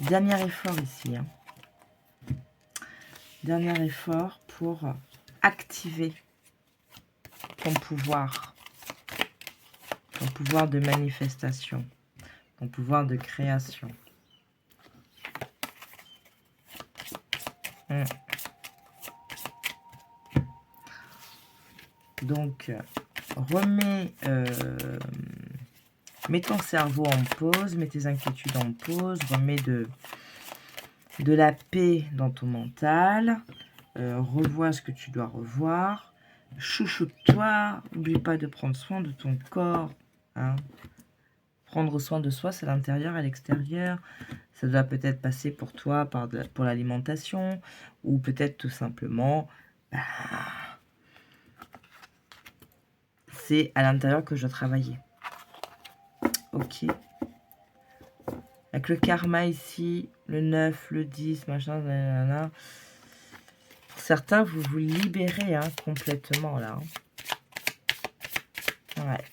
dernier effort ici. Dernier effort pour activer ton pouvoir de manifestation, ton pouvoir de création. Donc, mets ton cerveau en pause, mets tes inquiétudes en pause, remets de la paix dans ton mental, revois ce que tu dois revoir, chouchoute-toi, n'oublie pas de prendre soin de ton corps. Hein. Prendre soin de soi, c'est l'intérieur et l'extérieur. Ça doit peut-être passer pour toi pour l'alimentation, ou peut-être tout simplement, c'est à l'intérieur que je dois travailler. Ok. Avec le karma ici, le 9, le 10, machin, nanana. Pour certains, vous vous libérez complètement là. Ouais.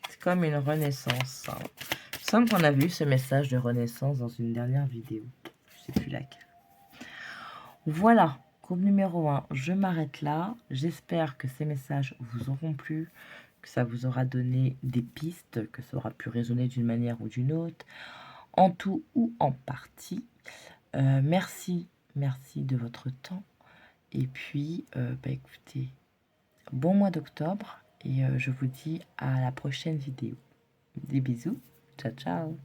C'est comme une renaissance. Il me semble qu'on a vu ce message de renaissance dans une dernière vidéo. Je ne sais plus laquelle. Voilà, groupe numéro 1, je m'arrête là. J'espère que ces messages vous auront plu, que ça vous aura donné des pistes, que ça aura pu résonner d'une manière ou d'une autre, en tout ou en partie. Merci de votre temps. Et puis, écoutez, bon mois d'octobre et je vous dis à la prochaine vidéo. Des bisous, ciao ciao.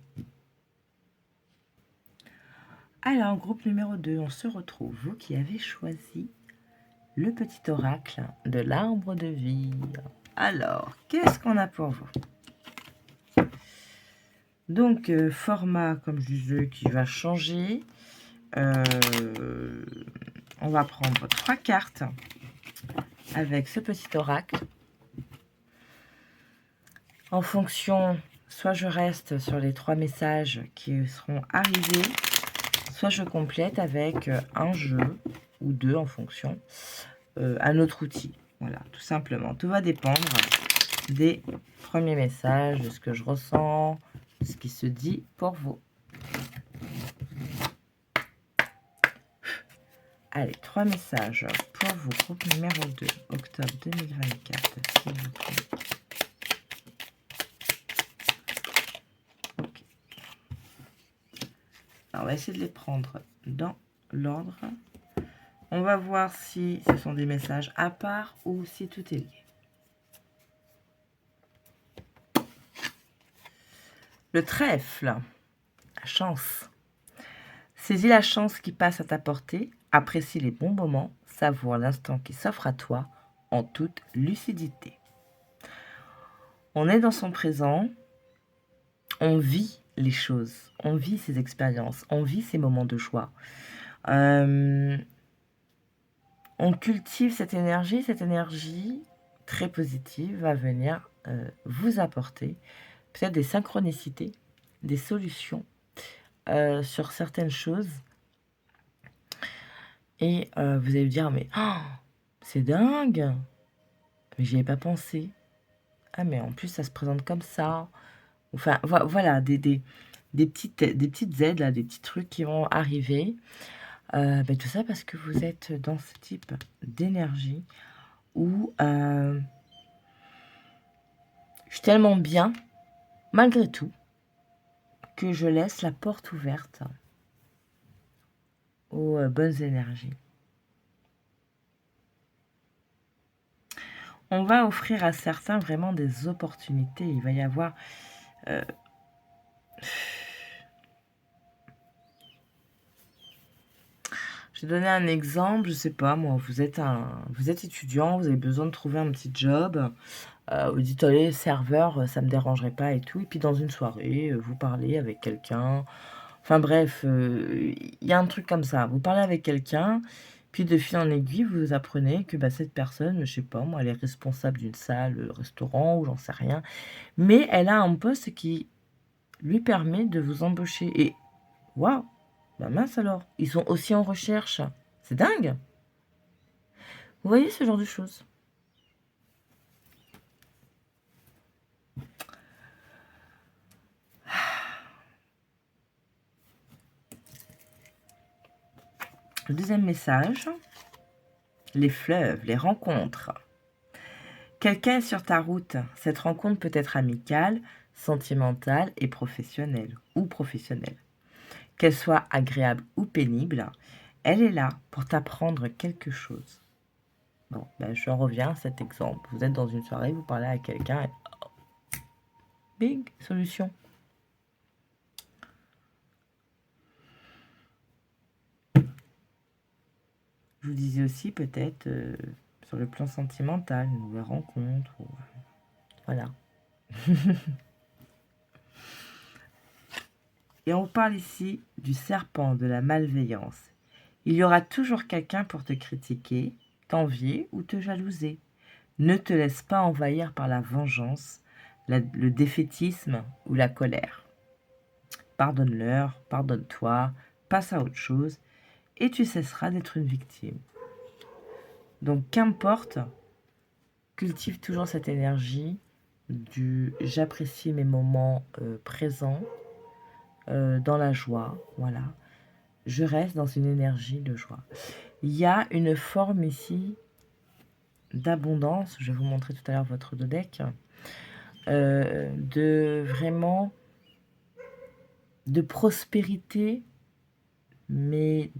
Alors, groupe numéro 2, on se retrouve, vous qui avez choisi le petit oracle de l'arbre de vie. Alors, qu'est-ce qu'on a pour vous? Donc, format, comme je disais, qui va changer. On va prendre 3 cartes avec ce petit oracle. En fonction, soit je reste sur les 3 messages qui seront arrivés, soit je complète avec un jeu ou 2 en fonction, un autre outil. Voilà, tout simplement. Tout va dépendre des premiers messages, de ce que je ressens, de ce qui se dit pour vous. Allez, 3 messages pour vous, groupe numéro 2, octobre 2024, s'il vous plaît. Ok. Alors, on va essayer de les prendre dans l'ordre. On va voir si ce sont des messages à part ou si tout est lié. Le trèfle, la chance. Saisis la chance qui passe à ta portée, apprécie les bons moments, savoure l'instant qui s'offre à toi en toute lucidité. On est dans son présent, on vit les choses, on vit ses expériences, on vit ses moments de joie. On cultive cette énergie très positive va venir vous apporter peut-être des synchronicités, des solutions sur certaines choses. Et vous allez me dire, mais oh, c'est dingue, mais j'y avais pas pensé. Ah, mais en plus, ça se présente comme ça. Enfin, voilà, des petites aides, là, des petits trucs qui vont arriver. Tout ça parce que vous êtes dans ce type d'énergie où je suis tellement bien, malgré tout, que je laisse la porte ouverte aux bonnes énergies. On va offrir à certains vraiment des opportunités. Il va y avoir... Je vais donner un exemple, je sais pas moi, vous êtes étudiant, vous avez besoin de trouver un petit job, vous dites allez, serveur, ça me dérangerait pas et tout, et puis dans une soirée, vous parlez avec quelqu'un, enfin bref, il y a un truc comme ça, vous parlez avec quelqu'un, puis de fil en aiguille, vous apprenez que cette personne, je sais pas moi, elle est responsable d'une salle, restaurant, ou j'en sais rien, mais elle a un poste qui lui permet de vous embaucher, et waouh! Bah mince alors, ils sont aussi en recherche. C'est dingue. Vous voyez ce genre de choses? Le deuxième message, les fleuves, les rencontres. Quelqu'un est sur ta route. Cette rencontre peut être amicale, sentimentale et professionnelle ou professionnelle. Qu'elle soit agréable ou pénible, elle est là pour t'apprendre quelque chose. Bon, ben, j'en reviens à cet exemple. Vous êtes dans une soirée, vous parlez à quelqu'un et bing, solution. Je vous disais aussi peut-être sur le plan sentimental, une nouvelle rencontre. Ou, voilà. Et on parle ici du serpent de la malveillance. Il y aura toujours quelqu'un pour te critiquer, t'envier ou te jalouser. Ne te laisse pas envahir par la vengeance, le défaitisme ou la colère. Pardonne-leur, pardonne-toi, passe à autre chose et tu cesseras d'être une victime. Donc qu'importe, cultive toujours cette énergie du j'apprécie mes moments présents dans la joie, voilà. Je reste dans une énergie de joie. Il y a une forme ici d'abondance, je vais vous montrer tout à l'heure votre dodeck, de vraiment de prospérité, mais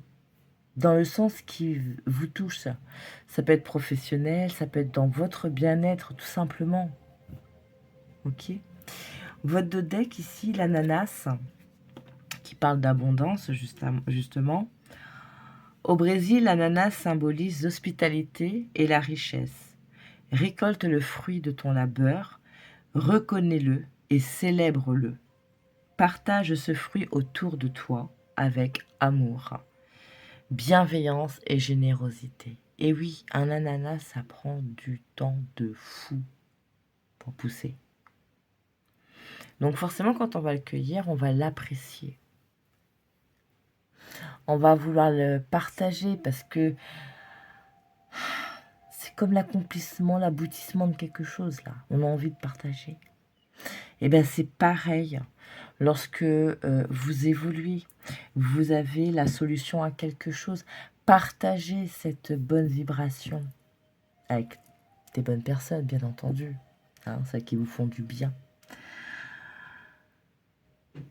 dans le sens qui vous touche. Ça peut être professionnel, ça peut être dans votre bien-être tout simplement. Ok. Votre dodeck ici, l'ananas, qui parle d'abondance justement. Au Brésil, l'ananas symbolise l'hospitalité et la richesse. Récolte le fruit de ton labeur, reconnais-le et célèbre-le. Partage ce fruit autour de toi avec amour, bienveillance et générosité. Et oui, un ananas, ça prend du temps de fou pour pousser. Donc forcément, quand on va le cueillir, on va l'apprécier. On va vouloir le partager parce que c'est comme l'accomplissement, l'aboutissement de quelque chose, là. On a envie de partager. Et bien, c'est pareil. Lorsque vous évoluez, vous avez la solution à quelque chose. Partagez cette bonne vibration avec des bonnes personnes, bien entendu. Hein, celles qui vous font du bien.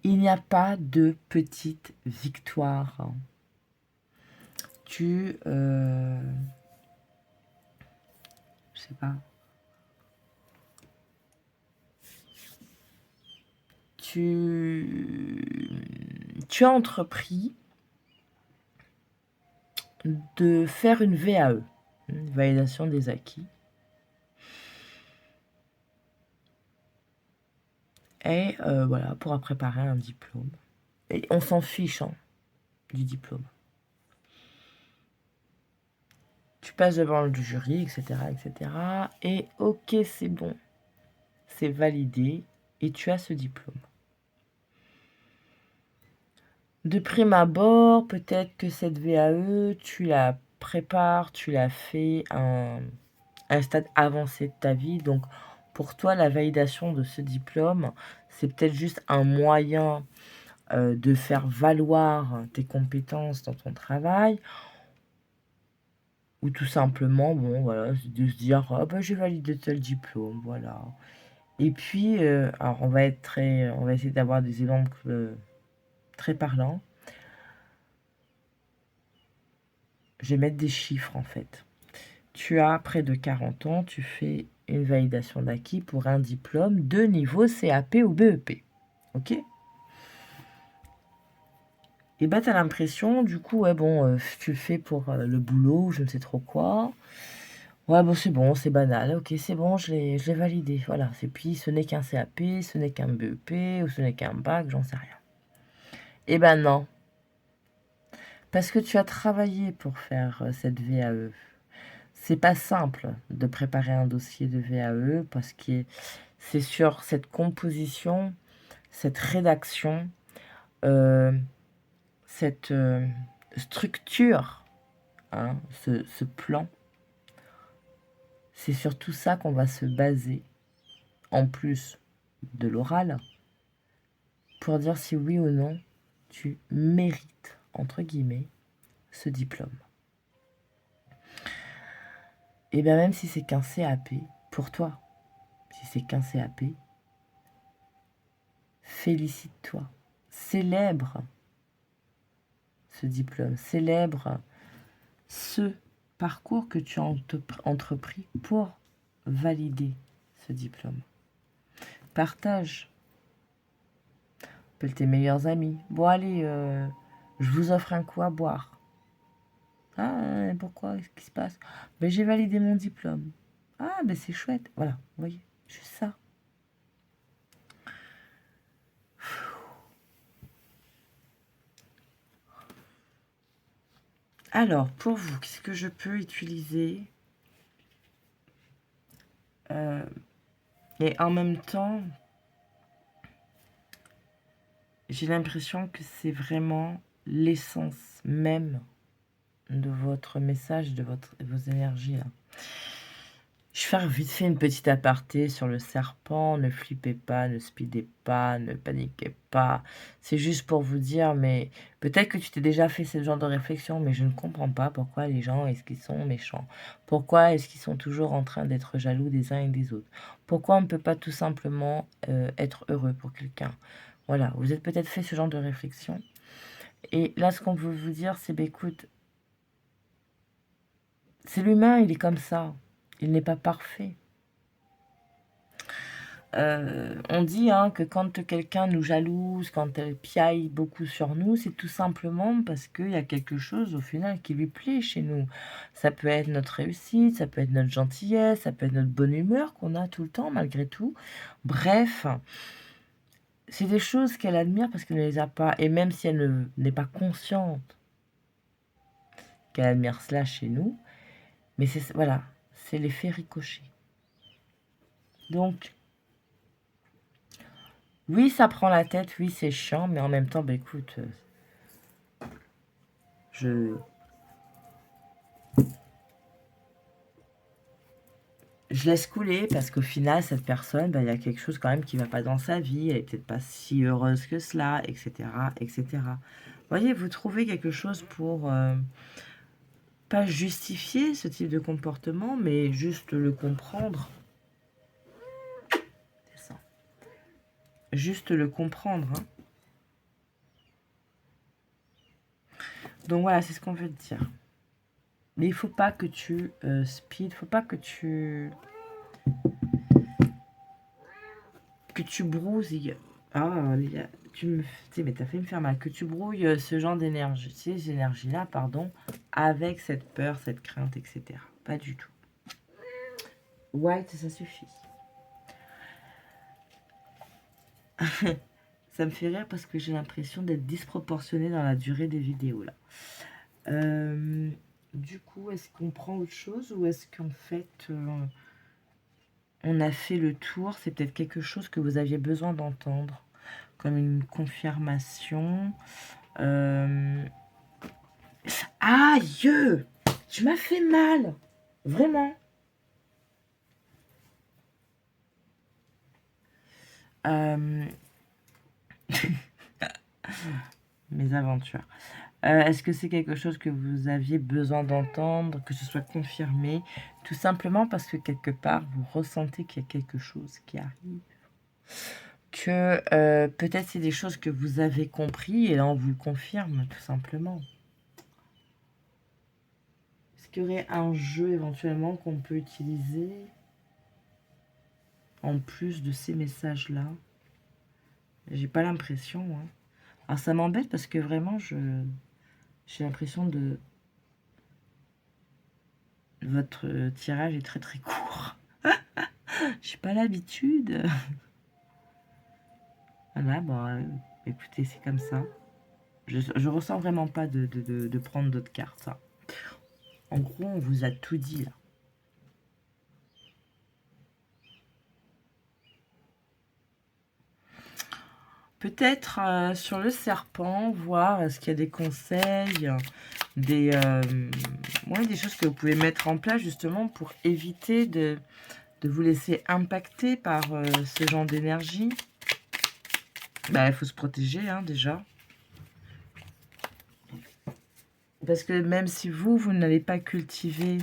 Il n'y a pas de petite victoire. Je sais pas. Tu as entrepris de faire une VAE, une validation des acquis. Et voilà, pour préparer un diplôme. Et on s'en fiche du diplôme. Tu passes devant le jury, etc., etc. Et ok, c'est bon. C'est validé et tu as ce diplôme. De prime abord, peut-être que cette VAE, tu la prépares, tu la fais à un stade avancé de ta vie. Donc, pour toi, la validation de ce diplôme, c'est peut-être juste un moyen de faire valoir tes compétences dans ton travail. Ou tout simplement, bon, voilà, de se dire, ah bah, j'ai validé tel diplôme, voilà. Et puis, alors on va essayer d'avoir des exemples très parlants. Je vais mettre des chiffres en fait. Tu as près de 40 ans, tu fais une validation d'acquis pour un diplôme de niveau CAP ou BEP. Ok? Et bah, tu as l'impression, du coup, ouais, bon, tu le fais pour le boulot, je ne sais trop quoi. Ouais, bon, c'est banal. Ok, c'est bon, je l'ai validé. Voilà. Et puis, ce n'est qu'un CAP, ce n'est qu'un BEP, ou ce n'est qu'un bac, j'en sais rien. Eh ben non. Parce que tu as travaillé pour faire cette VAE. C'est pas simple de préparer un dossier de VAE parce que c'est sur cette composition, cette rédaction, cette structure, hein, ce plan. C'est sur tout ça qu'on va se baser, en plus de l'oral, pour dire si oui ou non tu mérites, entre guillemets, ce diplôme. Et bien même si c'est qu'un CAP, pour toi, si c'est qu'un CAP, félicite-toi, célèbre ce diplôme, célèbre ce parcours que tu as entrepris pour valider ce diplôme. Partage. Appelle tes meilleurs amis. Bon, allez, je vous offre un coup à boire. Ah, pourquoi? Qu'est-ce qui se passe? Ben, j'ai validé mon diplôme. Ah, ben c'est chouette. Voilà, vous voyez, juste ça. Alors, pour vous, qu'est-ce que je peux utiliser et en même temps, j'ai l'impression que c'est vraiment l'essence même de votre message, de vos énergies là. Je vais faire vite fait une petite aparté sur le serpent. Ne flippez pas, ne speedez pas, ne paniquez pas. C'est juste pour vous dire, mais peut-être que tu t'es déjà fait ce genre de réflexion, mais je ne comprends pas pourquoi les gens, est-ce qu'ils sont méchants? Pourquoi est-ce qu'ils sont toujours en train d'être jaloux des uns et des autres? Pourquoi on ne peut pas tout simplement être heureux pour quelqu'un? Voilà, vous êtes peut-être fait ce genre de réflexion. Et là, ce qu'on veut vous dire, c'est, bah, écoute, c'est l'humain, il est comme ça. Il n'est pas parfait. On dit que quand quelqu'un nous jalouse, quand elle piaille beaucoup sur nous, c'est tout simplement parce qu'il y a quelque chose au final qui lui plaît chez nous. Ça peut être notre réussite, ça peut être notre gentillesse, ça peut être notre bonne humeur qu'on a tout le temps malgré tout. Bref, c'est des choses qu'elle admire parce qu'elle ne les a pas. Et même si elle n'est pas consciente qu'elle admire cela chez nous, mais voilà, c'est l'effet ricochet. Donc, oui, ça prend la tête, oui, c'est chiant, mais en même temps, bah, écoute, je laisse couler parce qu'au final, cette personne, bah, il y a quelque chose quand même qui ne va pas dans sa vie, elle est peut-être pas si heureuse que cela, etc., etc. Vous voyez, vous trouvez quelque chose pour pas justifier ce type de comportement, mais juste le comprendre. C'est ça. Juste le comprendre. Hein. Donc voilà, c'est ce qu'on veut te dire. Mais il faut pas que tu speed, faut pas que tu brouilles. Ah, mais t'as fait me faire mal. Que tu brouilles ce genre d'énergie, ces énergies-là, pardon, avec cette peur, cette crainte, etc. Pas du tout. White, ça suffit. Ça me fait rire parce que j'ai l'impression d'être disproportionnée dans la durée des vidéos, là. Du coup, est-ce qu'on prend autre chose ou est-ce qu'en fait, on a fait le tour? C'est peut-être quelque chose que vous aviez besoin d'entendre, comme une confirmation. Aïe! Tu m'as fait mal! Vraiment! Mes aventures. Est-ce que c'est quelque chose que vous aviez besoin d'entendre, que ce soit confirmé, tout simplement parce que quelque part, vous ressentez qu'il y a quelque chose qui arrive? Que peut-être c'est des choses que vous avez compris et là on vous le confirme tout simplement. Est-ce qu'il y aurait un jeu éventuellement qu'on peut utiliser en plus de ces messages-là? J'ai pas l'impression. Hein. Alors ça m'embête parce que vraiment j'ai l'impression de... Votre tirage est très très court. J'ai pas l'habitude. Voilà, bon, écoutez, c'est comme ça. Je ressens vraiment pas de prendre d'autres cartes. Ça. En gros, on vous a tout dit là. Peut-être sur le serpent, voir est-ce qu'il y a des conseils, des choses que vous pouvez mettre en place justement pour éviter de vous laisser impacter par ce genre d'énergie. Bah, il faut se protéger hein, déjà. Parce que même si vous n'avez pas cultivé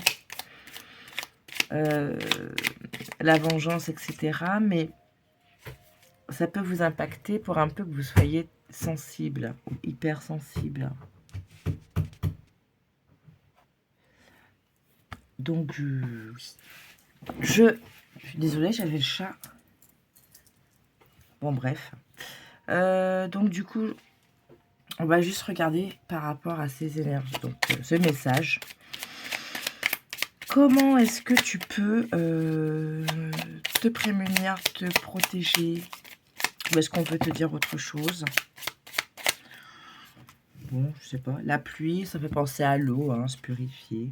la vengeance, etc., mais ça peut vous impacter pour un peu que vous soyez sensible ou hypersensible. Donc, oui. Je suis désolée, j'avais le chat. Bon, bref. Donc, du coup, on va juste regarder par rapport à ces énergies. Donc, ce message. Comment est-ce que tu peux te prémunir, te protéger? Ou est-ce qu'on peut te dire autre chose? Bon, je sais pas. La pluie, ça fait penser à l'eau, hein, se purifier.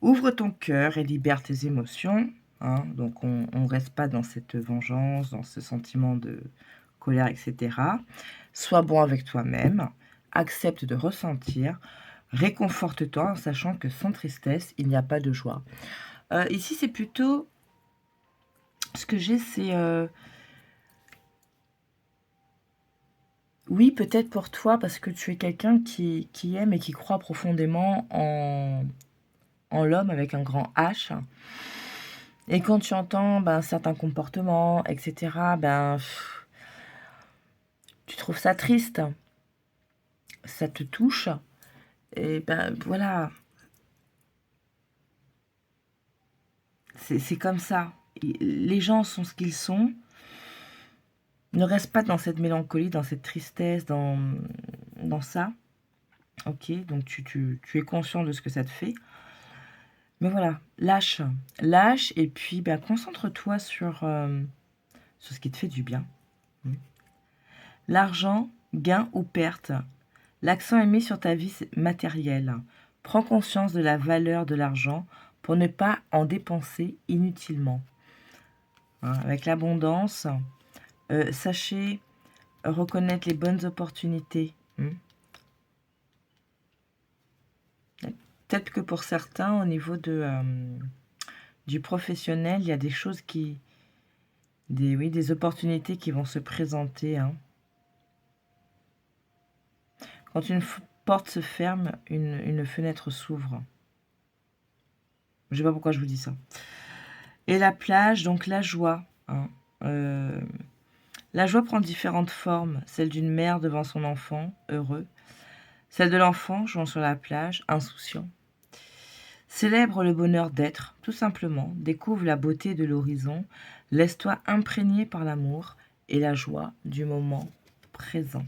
Ouvre ton cœur et libère tes émotions. Hein, donc, on ne reste pas dans cette vengeance, dans ce sentiment de colère, etc. Sois bon avec toi-même. Accepte de ressentir. Réconforte-toi en sachant que sans tristesse, il n'y a pas de joie. Ici, c'est plutôt... Ce que j'ai, c'est... oui, peut-être pour toi, parce que tu es quelqu'un qui aime et qui croit profondément en l'homme avec un grand H. Et quand tu entends certains comportements, etc., tu trouves ça triste. Ça te touche. Et voilà. C'est comme ça. Les gens sont ce qu'ils sont. Ne reste pas dans cette mélancolie, dans cette tristesse, dans ça. Ok, donc tu es conscient de ce que ça te fait. Mais voilà, lâche. Lâche et puis concentre-toi sur ce qui te fait du bien. L'argent, gain ou perte. L'accent est mis sur ta vie matérielle. Prends conscience de la valeur de l'argent pour ne pas en dépenser inutilement. Hein, avec l'abondance, sachez reconnaître les bonnes opportunités. Peut-être que pour certains, au niveau du professionnel, il y a des choses des opportunités qui vont se présenter. Hein. Quand une porte se ferme, une fenêtre s'ouvre. Je ne sais pas pourquoi je vous dis ça. Et la plage, donc la joie. Hein. La joie prend différentes formes. Celle d'une mère devant son enfant, heureux. Celle de l'enfant jouant sur la plage, insouciant. Célèbre le bonheur d'être, tout simplement. Découvre la beauté de l'horizon. Laisse-toi imprégner par l'amour et la joie du moment présent.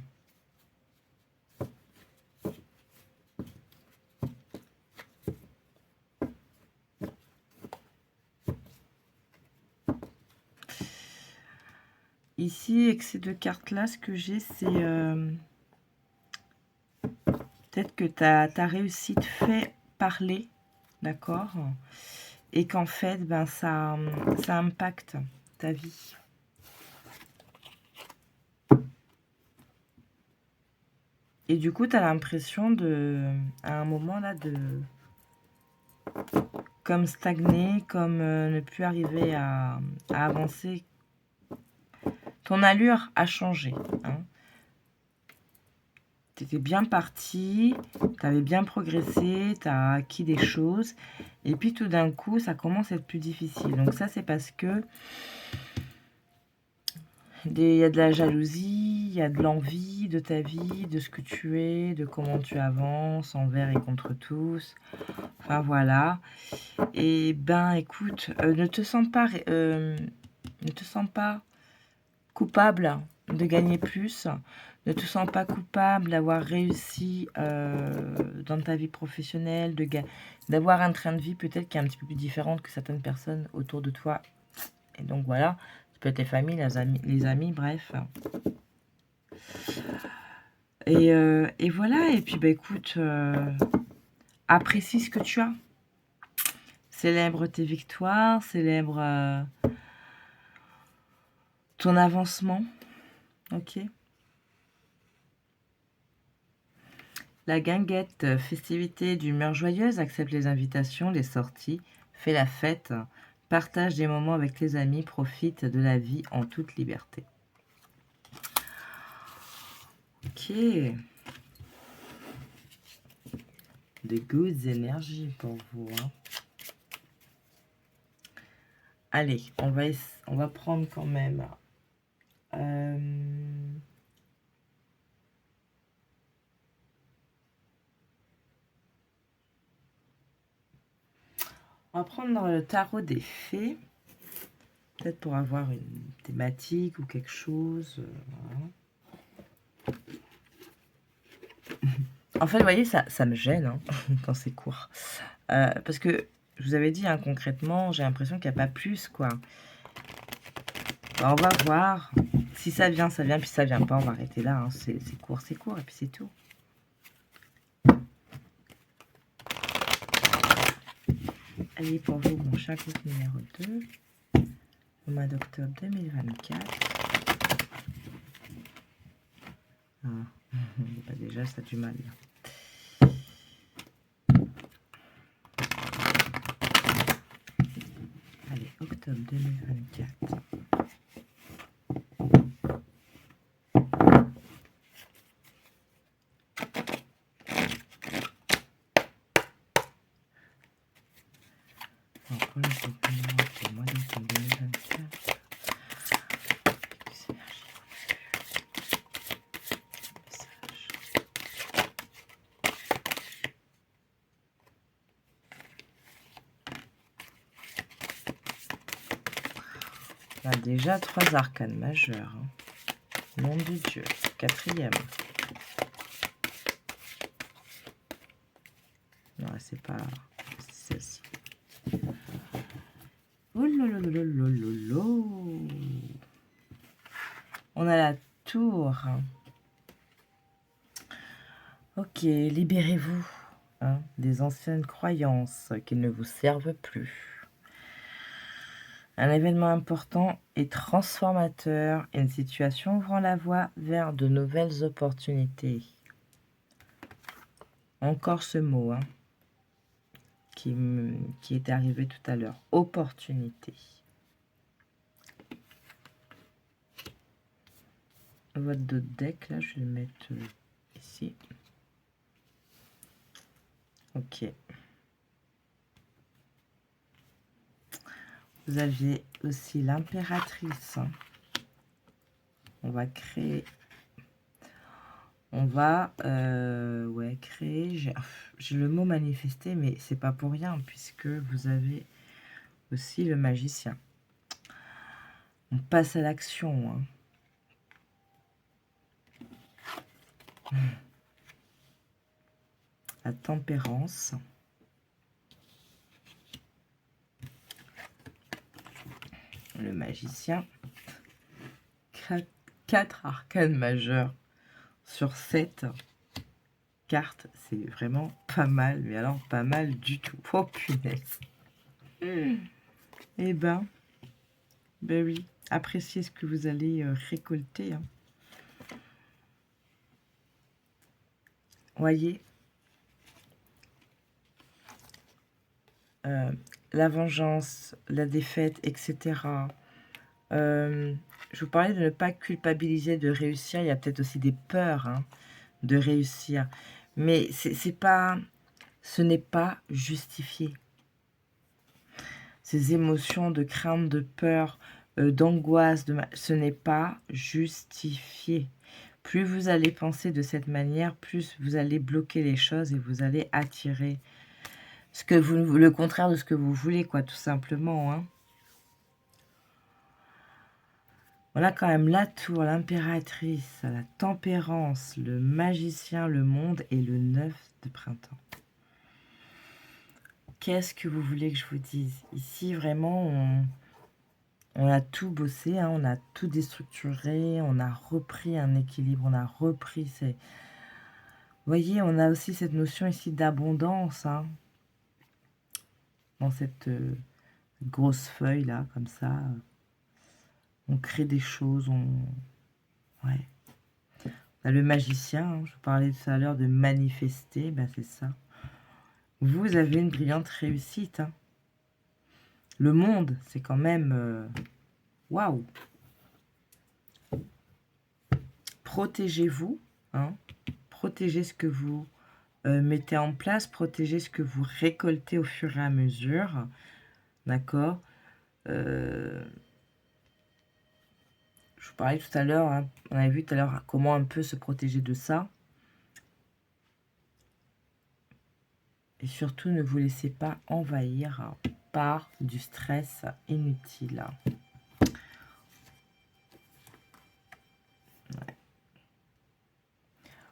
Ici, avec ces deux cartes-là, ce que j'ai, c'est peut-être que ta réussite fait parler, d'accord? Et qu'en fait, ça impacte ta vie. Et du coup, tu as l'impression à un moment là, comme stagner, comme ne plus arriver à avancer. Ton allure a changé. Hein. Tu étais bien parti, tu avais bien progressé, tu as acquis des choses. Et puis tout d'un coup, ça commence à être plus difficile. Donc ça, c'est parce que il y a de la jalousie, il y a de l'envie de ta vie, de ce que tu es, de comment tu avances envers et contre tous. Enfin voilà. Et écoute, ne te sens pas coupable de gagner plus. Ne te sens pas coupable d'avoir réussi dans ta vie professionnelle, d'avoir un train de vie peut-être qui est un petit peu plus différent que certaines personnes autour de toi. Et donc voilà, ça peut être les familles, les amis, bref. Et voilà, et puis écoute, apprécie ce que tu as. Célèbre tes victoires, célèbre ton avancement. Ok. La guinguette, festivité d'humeur joyeuse, accepte les invitations, les sorties, fais la fête, partage des moments avec tes amis, profite de la vie en toute liberté. Ok. De good énergies pour vous. Hein. Allez, on va prendre quand même... On va prendre le tarot des fées. Peut-être pour avoir une thématique ou quelque chose. Voilà. En fait, vous voyez, ça me gêne hein, quand c'est court. Parce que, je vous avais dit, hein, concrètement, j'ai l'impression qu'il n'y a pas plus, quoi. On va voir. Si ça vient, ça vient. Puis ça vient pas, on va arrêter là. Hein. C'est court, et puis c'est tout. Allez, pour vous, mon chat groupe numéro 2. Au mois d'octobre 2024. Ah, bah déjà, ça a du mal. Allez, octobre 2024. Pour le groupe mois d'octobre 2024. On a déjà 3 arcanes majeurs. Hein. Nom de Dieu. 4e. Non, c'est pas... C'est celle-ci. Oh lololololololo. On a la tour. Ok, libérez-vous hein, des anciennes croyances qui ne vous servent plus. Un événement important et transformateur, une situation ouvrant la voie vers de nouvelles opportunités. Encore ce mot hein, qui est arrivé tout à l'heure. Opportunité. Votre dos de deck, là, je vais le mettre ici. Ok. Vous aviez aussi l'impératrice. On va créer... On va ouais, créer... J'ai le mot manifester, mais c'est pas pour rien, puisque vous avez aussi le magicien. On passe à l'action. Hein. La tempérance. Le magicien. 4 arcanes majeurs sur 7 cartes. C'est vraiment pas mal, mais alors pas mal du tout. Oh punaise. Eh ben oui, appréciez ce que vous allez récolter. Hein. Voyez, la vengeance, la défaite, etc. Je vous parlais de ne pas culpabiliser de réussir. Il y a peut-être aussi des peurs hein, de réussir. Mais ce n'est pas justifié. Ces émotions de crainte, de peur, d'angoisse, ce n'est pas justifié. Plus vous allez penser de cette manière, plus vous allez bloquer les choses et vous allez attirer le contraire de ce que vous voulez, quoi, tout simplement. Hein. Voilà quand même la tour, l'impératrice, la tempérance, le magicien, le monde et le 9 de printemps. Qu'est-ce que vous voulez que je vous dise? Ici, vraiment, on a tout bossé, hein, on a tout déstructuré, on a repris un équilibre, on a repris ces... Vous voyez, on a aussi cette notion ici d'abondance, hein, dans cette grosse feuille là, comme ça. On crée des choses, ouais. On a le magicien, hein, je vous parlais tout à l'heure de manifester, ben c'est ça. Vous avez une brillante réussite. Hein. Le monde, c'est quand même... Waouh! Protégez-vous, hein. Protégez ce que vous mettez en place, protégez ce que vous récoltez au fur et à mesure. D'accord? Je vous parlais tout à l'heure, hein, on avait vu tout à l'heure comment un peu se protéger de ça. Et surtout, ne vous laissez pas envahir par du stress inutile. Ouais.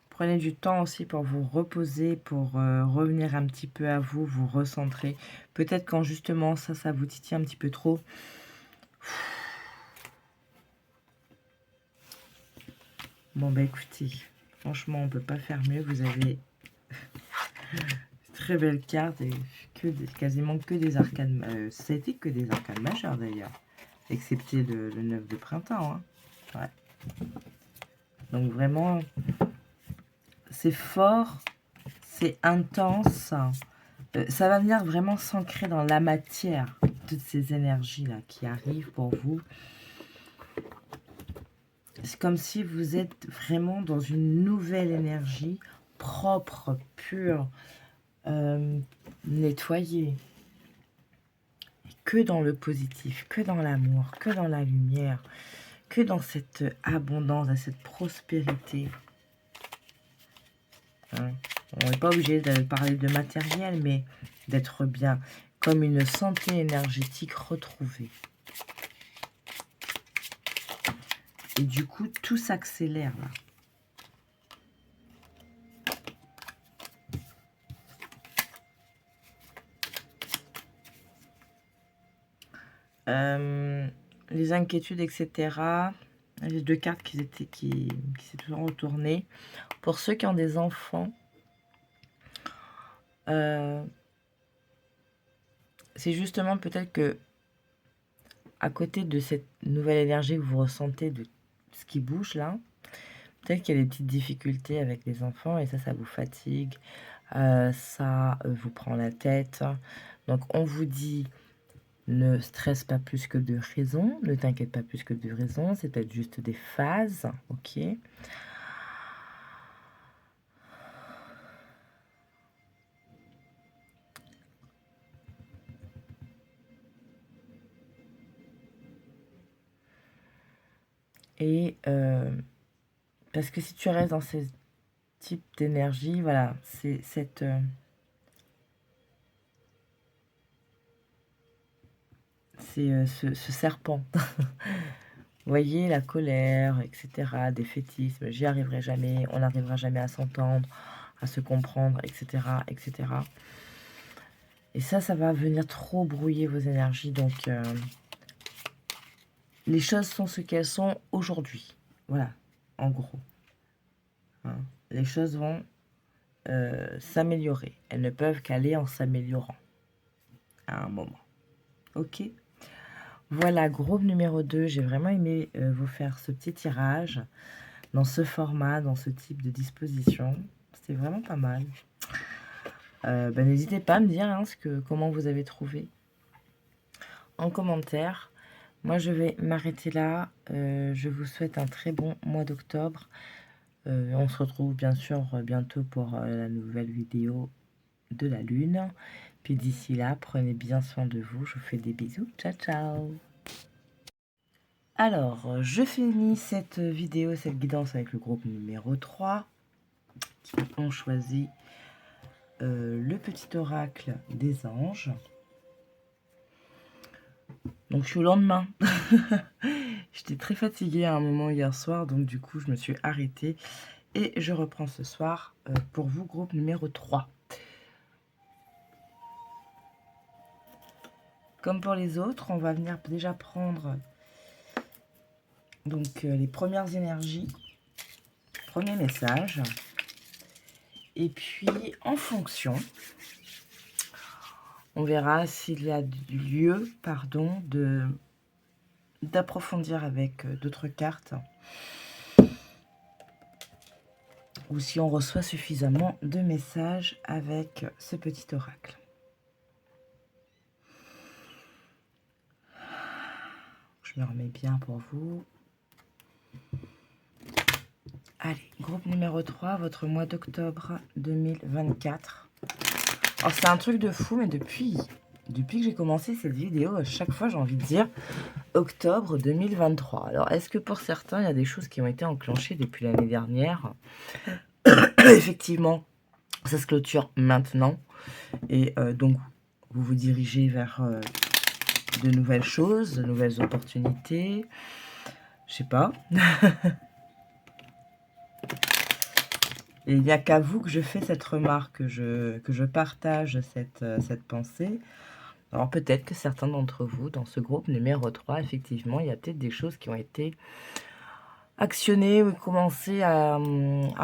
Prenez du temps aussi pour vous reposer, pour revenir un petit peu à vous, vous recentrer. Peut-être quand justement ça vous titille un petit peu trop. Bon, bah écoutez, franchement, on ne peut pas faire mieux. Vous avez très belle carte et quasiment que des arcanes. Ça a été que des arcanes majeures d'ailleurs, excepté le 9 de printemps. Hein. Ouais. Donc vraiment, c'est fort, c'est intense. Ça va venir vraiment s'ancrer dans la matière, toutes ces énergies-là qui arrivent pour vous. C'est comme si vous êtes vraiment dans une nouvelle énergie, propre, pure, nettoyée. Que dans le positif, que dans l'amour, que dans la lumière, que dans cette abondance, dans cette prospérité. Hein. On n'est pas obligé de parler de matériel, mais d'être bien, comme une santé énergétique retrouvée. Et du coup, tout s'accélère là. Les inquiétudes, etc. Les deux cartes qui s'est toujours retournées. Pour ceux qui ont des enfants, c'est justement peut-être que à côté de cette nouvelle énergie que vous ressentez de ce qui bouge là, peut-être qu'il y a des petites difficultés avec les enfants et ça vous fatigue, ça vous prend la tête. Donc on vous dit, ne stresse pas plus que de raison, ne t'inquiète pas plus que de raison, c'est peut-être juste des phases, ok. Et parce que si tu restes dans ce type d'énergie, voilà, c'est cette... c'est ce serpent. Vous voyez, la colère, etc., défaitisme, j'y arriverai jamais, on n'arrivera jamais à s'entendre, à se comprendre, etc., etc. Et ça va venir trop brouiller vos énergies, donc les choses sont ce qu'elles sont aujourd'hui. Voilà, en gros. Hein. Les choses vont s'améliorer. Elles ne peuvent qu'aller en s'améliorant à un moment. Ok. Voilà, groupe numéro 2. J'ai vraiment aimé vous faire ce petit tirage dans ce format, dans ce type de disposition. C'est vraiment pas mal. N'hésitez pas à me dire hein, comment vous avez trouvé en commentaire. Moi, je vais m'arrêter là. Je vous souhaite un très bon mois d'octobre. On se retrouve bien sûr bientôt pour la nouvelle vidéo de la lune. Puis d'ici là, prenez bien soin de vous. Je vous fais des bisous. Ciao, ciao. Alors, je finis cette vidéo, cette guidance avec le groupe numéro 3 qui ont choisi le petit oracle des anges. Donc, je suis au lendemain. J'étais très fatiguée à un moment hier soir, donc du coup, je me suis arrêtée. Et je reprends ce soir pour vous, groupe numéro 3. Comme pour les autres, on va venir déjà prendre donc les premières énergies, premier message. Et puis, en fonction, on verra s'il y a lieu, d'approfondir avec d'autres cartes. Ou si on reçoit suffisamment de messages avec ce petit oracle. Je me remets bien pour vous. Allez, groupe numéro 3, votre mois d'octobre 2024. Alors, c'est un truc de fou, mais depuis que j'ai commencé cette vidéo, à chaque fois, j'ai envie de dire octobre 2023. Alors, est-ce que pour certains, il y a des choses qui ont été enclenchées depuis l'année dernière? Effectivement, Ça se clôture maintenant et donc vous vous dirigez vers, de nouvelles choses, de nouvelles opportunités. Je sais pas. Et il n'y a qu'à vous que je fais cette remarque, que je partage cette pensée. Alors peut-être que certains d'entre vous, dans ce groupe numéro 3, effectivement, il y a peut-être des choses qui ont été actionnées ou commencé à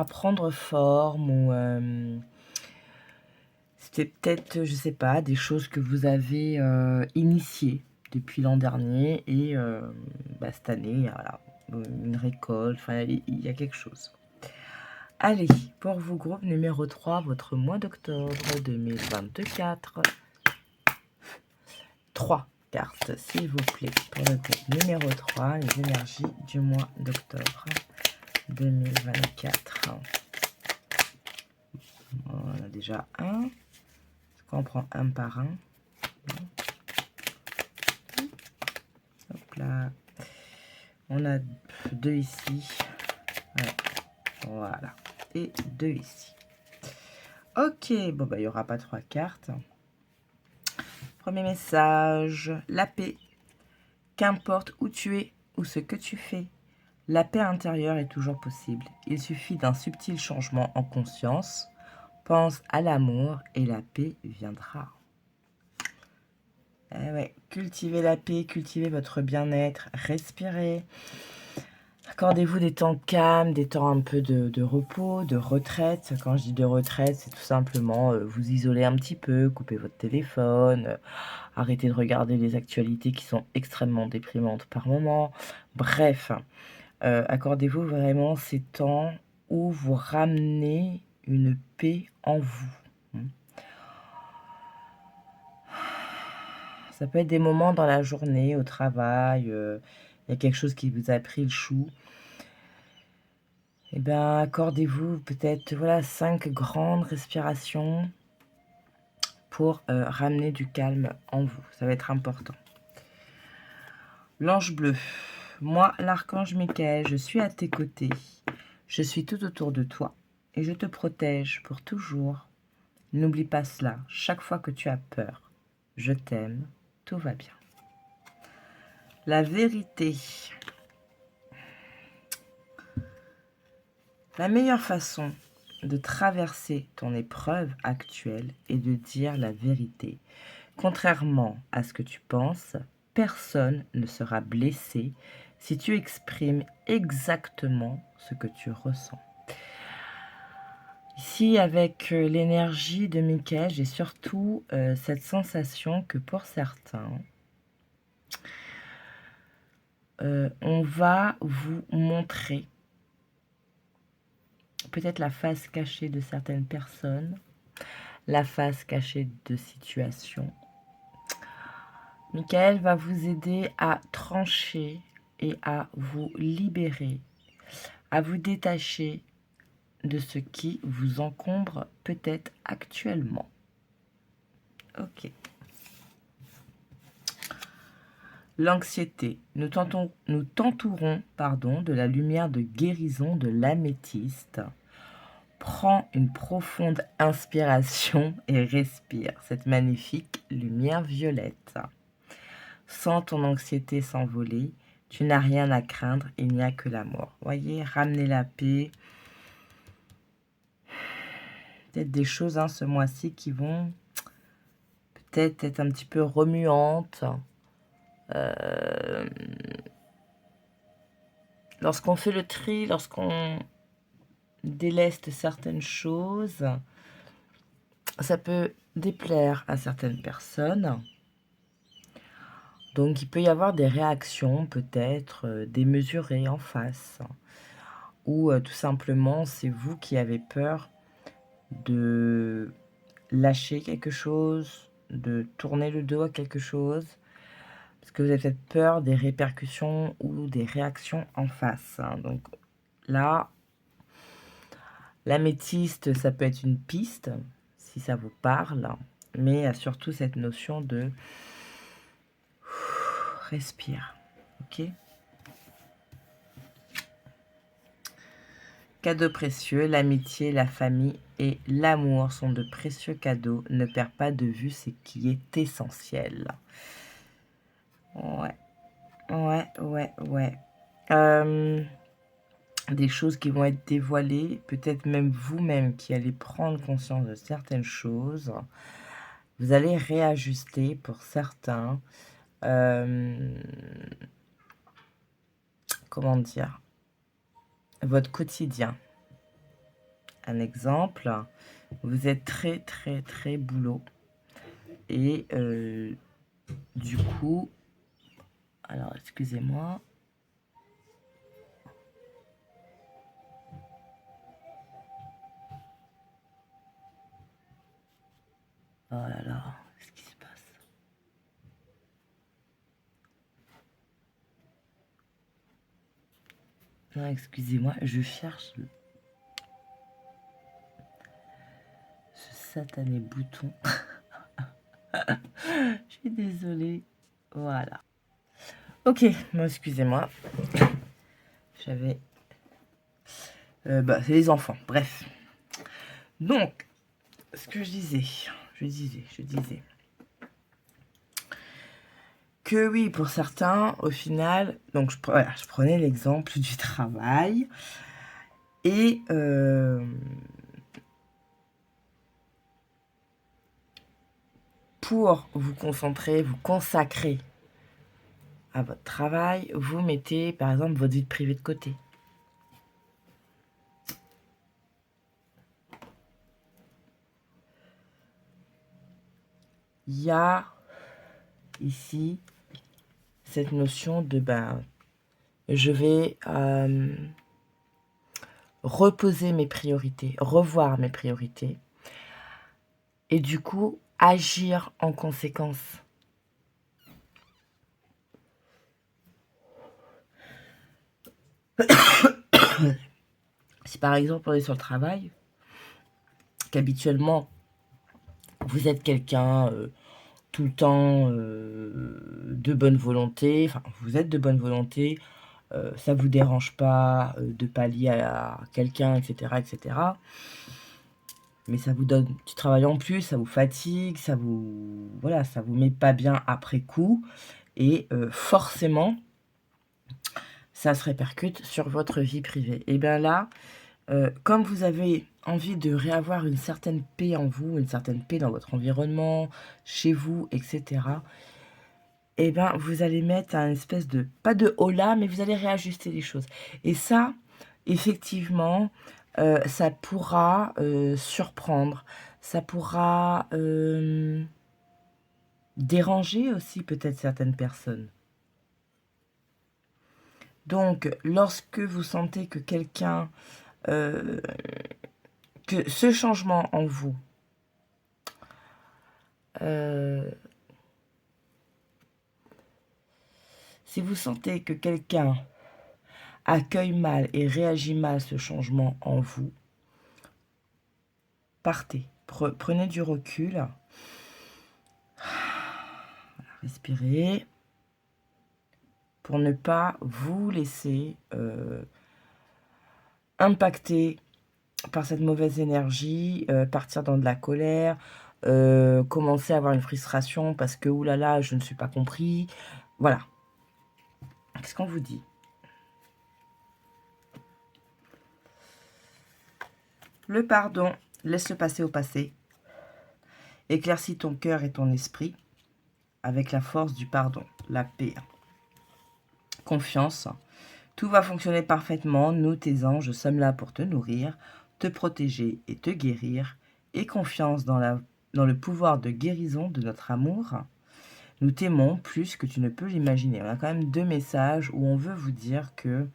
prendre forme ou c'était peut-être, je sais pas, des choses que vous avez, initiées depuis l'an dernier et bah, cette année, voilà, une récolte, enfin, il y a quelque chose. Allez, pour vous, groupe numéro 3, votre mois d'octobre 2024. 3 cartes, s'il vous plaît, pour le groupe numéro 3, les énergies du mois d'octobre 2024. On a déjà un. Est-ce qu'on prend un par un? Hop là. On a 2 ici. Ouais. Voilà. Et 2 ici. Ok, bon bah il n'y aura pas 3 cartes. Premier message, la paix. Qu'importe où tu es ou ce que tu fais, la paix intérieure est toujours possible. Il suffit d'un subtil changement en conscience. Pense à l'amour et la paix viendra. Eh ouais, cultivez la paix, cultivez votre bien-être, respirez. Accordez-vous des temps calmes, des temps un peu de repos, de retraite. Quand je dis de retraite, c'est tout simplement vous isoler un petit peu, couper votre téléphone, arrêter de regarder les actualités qui sont extrêmement déprimantes par moment. Bref, accordez-vous vraiment ces temps où vous ramenez une paix en vous. Ça peut être des moments dans la journée, au travail, il y a quelque chose qui vous a pris le chou. Eh bien, accordez-vous peut-être, voilà, 5 grandes respirations pour ramener du calme en vous. Ça va être important. L'ange bleu. Moi, l'archange Michael, je suis à tes côtés. Je suis tout autour de toi et je te protège pour toujours. N'oublie pas cela, chaque fois que tu as peur. Je t'aime, tout va bien. La vérité. La meilleure façon de traverser ton épreuve actuelle est de dire la vérité. Contrairement à ce que tu penses, personne ne sera blessé si tu exprimes exactement ce que tu ressens. Ici, avec l'énergie de Michael, j'ai surtout cette sensation que pour certains, on va vous montrer peut-être la face cachée de certaines personnes, la face cachée de situations. Michael va vous aider à trancher et à vous libérer, à vous détacher de ce qui vous encombre peut-être actuellement. Ok. L'anxiété. Nous t'entourons de la lumière de guérison de l'améthyste. Prends une profonde inspiration et respire cette magnifique lumière violette. Sens ton anxiété s'envoler. Tu n'as rien à craindre, il n'y a que l'amour. Voyez, ramenez la paix. Peut-être des choses ce mois-ci qui vont peut-être être un petit peu remuantes. Lorsqu'on fait le tri, lorsqu'on déleste certaines choses, ça peut déplaire à certaines personnes. Donc il peut y avoir des réactions peut-être démesurées en face. Ou tout simplement c'est vous qui avez peur de lâcher quelque chose, de tourner le dos à quelque chose. Parce que vous avez peut-être peur des répercussions ou des réactions en face. Donc là, l'améthyste, ça peut être une piste, si ça vous parle. Mais il y a surtout cette notion de respire. Ok ? Cadeaux précieux, l'amitié, la famille et l'amour sont de précieux cadeaux. Ne perds pas de vue ce qui est essentiel. Ouais, ouais. Des choses qui vont être dévoilées, peut-être même vous-même qui allez prendre conscience de certaines choses. Vous allez réajuster pour certains. Comment dire, votre quotidien. Un exemple, vous êtes très boulot. Et du coup, alors excusez-moi. Oh là là, qu'est-ce qui se passe? Non, excusez-moi, je cherche ce satané bouton. Je suis désolée. Voilà. Ok, bon, excusez-moi. J'avais... c'est les enfants, bref. Donc, ce que je disais... Que oui, pour certains, au final... Donc, je prenais l'exemple du travail. Et... pour vous concentrer, vous consacrer à votre travail, vous mettez par exemple votre vie privée de côté. Il y a ici cette notion de je vais reposer mes priorités, revoir mes priorités et du coup agir en conséquence. Si par exemple on est sur le travail, qu'habituellement vous êtes quelqu'un tout le temps de bonne volonté, enfin vous êtes de bonne volonté, ça vous dérange pas de pallier à quelqu'un, etc. Mais ça vous donne du travail en plus, ça vous fatigue, ça vous met pas bien après coup. Et forcément, ça se répercute sur votre vie privée. Et bien là, comme vous avez envie de réavoir une certaine paix en vous, une certaine paix dans votre environnement, chez vous, etc., et bien vous allez mettre un espèce de, pas de holà, mais vous allez réajuster les choses. Et ça, effectivement, ça pourra surprendre, ça pourra déranger aussi peut-être certaines personnes. Donc, lorsque vous sentez que quelqu'un, que ce changement en vous, si vous sentez que quelqu'un accueille mal et réagit mal ce changement en vous, partez. Prenez du recul. Respirez. Pour ne pas vous laisser impacter par cette mauvaise énergie, partir dans de la colère, commencer à avoir une frustration parce que oulala, je ne suis pas compris. Voilà. Qu'est-ce qu'on vous dit? Le pardon, laisse-le passer au passé. Éclaircis ton cœur et ton esprit avec la force du pardon, la paix. Confiance. Tout va fonctionner parfaitement. Nous, tes anges, sommes là pour te nourrir, te protéger et te guérir. Et confiance dans le pouvoir de guérison de notre amour. Nous t'aimons plus que tu ne peux l'imaginer. On a quand même 2 messages où on veut vous dire que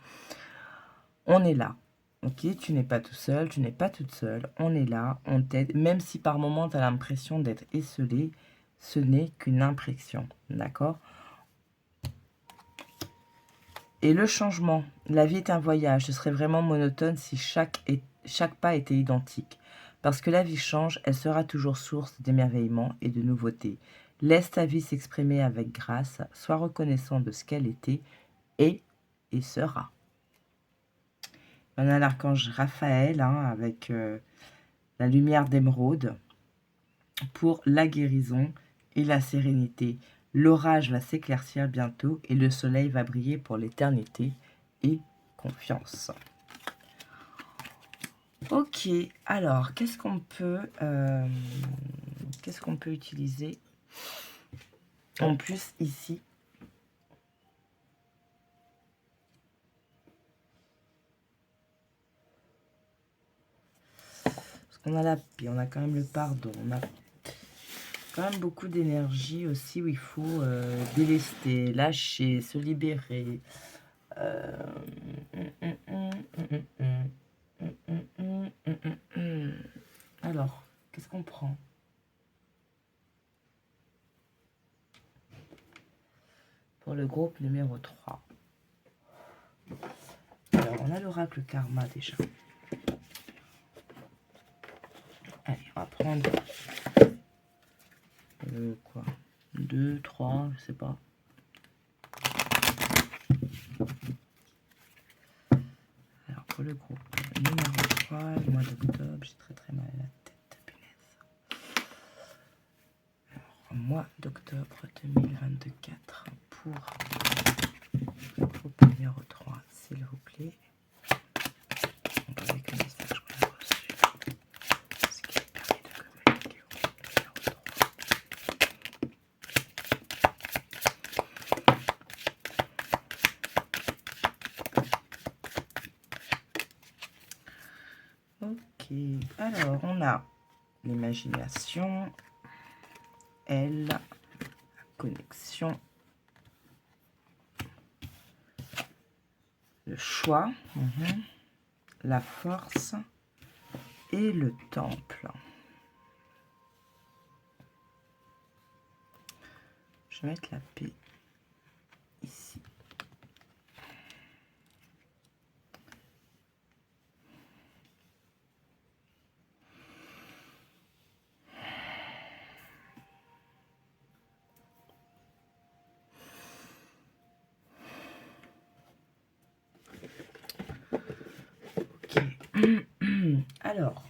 on est là. Ok, tu n'es pas tout seul, tu n'es pas toute seule. On est là, on t'aide. Même si par moment tu as l'impression d'être esselé, ce n'est qu'une impression. D'accord? Et le changement, la vie est un voyage. Ce serait vraiment monotone si chaque pas était identique. Parce que la vie change, elle sera toujours source d'émerveillement et de nouveautés. Laisse ta vie s'exprimer avec grâce, sois reconnaissant de ce qu'elle était et sera. On a l'archange Raphaël hein, avec la lumière d'émeraude pour la guérison et la sérénité. L'orage va s'éclaircir bientôt et le soleil va briller pour l'éternité et confiance. Ok, alors qu'est-ce qu'on peut utiliser en plus ici? Parce qu'on a la paix, on a quand même le pardon, on a quand même beaucoup d'énergie aussi où il faut délester, lâcher, se libérer. Alors, qu'est-ce qu'on prend? Pour le groupe numéro 3. Alors, on a l'oracle karma déjà. Allez, on va prendre quoi 2, 3, je sais pas. Alors, pour le groupe numéro 3, le mois d'octobre, j'ai très mal à la tête, punaise. Alors, mois d'octobre 2024 pour le groupe numéro 3, s'il vous plaît. Avec le message qu'on a reçu. Ce qui permet de communiquer au groupe numéro 3. Ok, alors on a l'imagination, elle, la connexion, le choix, la force et le temple. Je vais mettre la paix ici. Alors,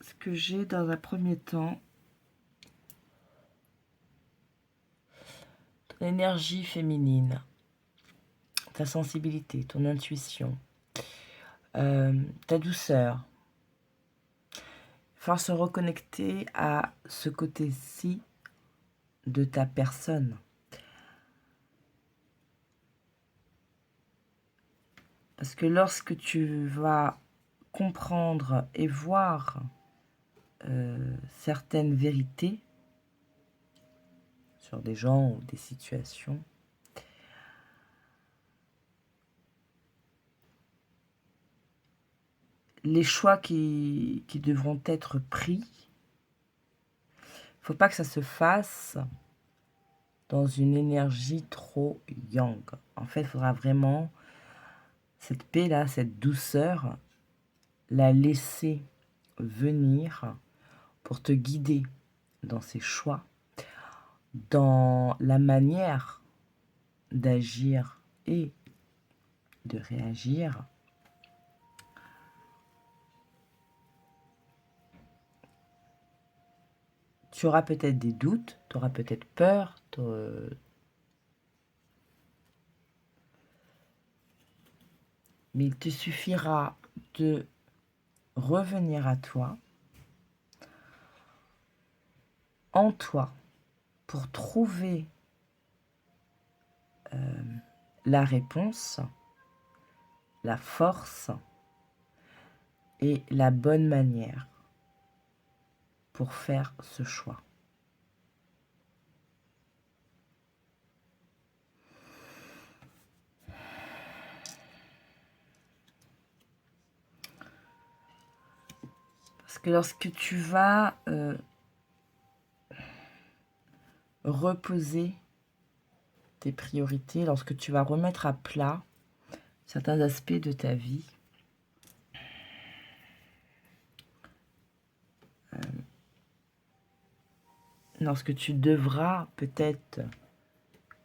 ce que j'ai dans un premier temps, ton énergie féminine, ta sensibilité, ton intuition, ta douceur. Il faut se reconnecter à ce côté-ci de ta personne. Parce que lorsque tu vas comprendre et voir certaines vérités sur des gens ou des situations, les choix qui devront être pris, il ne faut pas que ça se fasse dans une énergie trop yang. En fait, il faudra vraiment cette paix-là, cette douceur, la laisser venir pour te guider dans ces choix, dans la manière d'agir et de réagir. Tu auras peut-être des doutes, tu auras peut-être peur, mais il te suffira de revenir à toi, en toi, pour trouver la réponse, la force et la bonne manière pour faire ce choix. Parce que lorsque tu vas reposer tes priorités, lorsque tu vas remettre à plat certains aspects de ta vie. Lorsque tu devras peut-être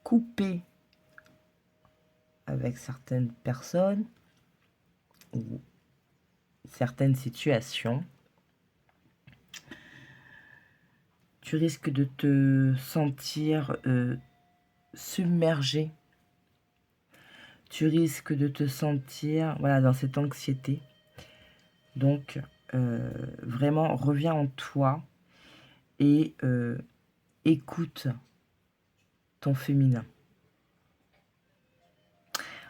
couper avec certaines personnes ou certaines situations, tu risques de te sentir submergé. Tu risques de te sentir dans cette anxiété. Donc, vraiment, reviens en toi et écoute ton féminin.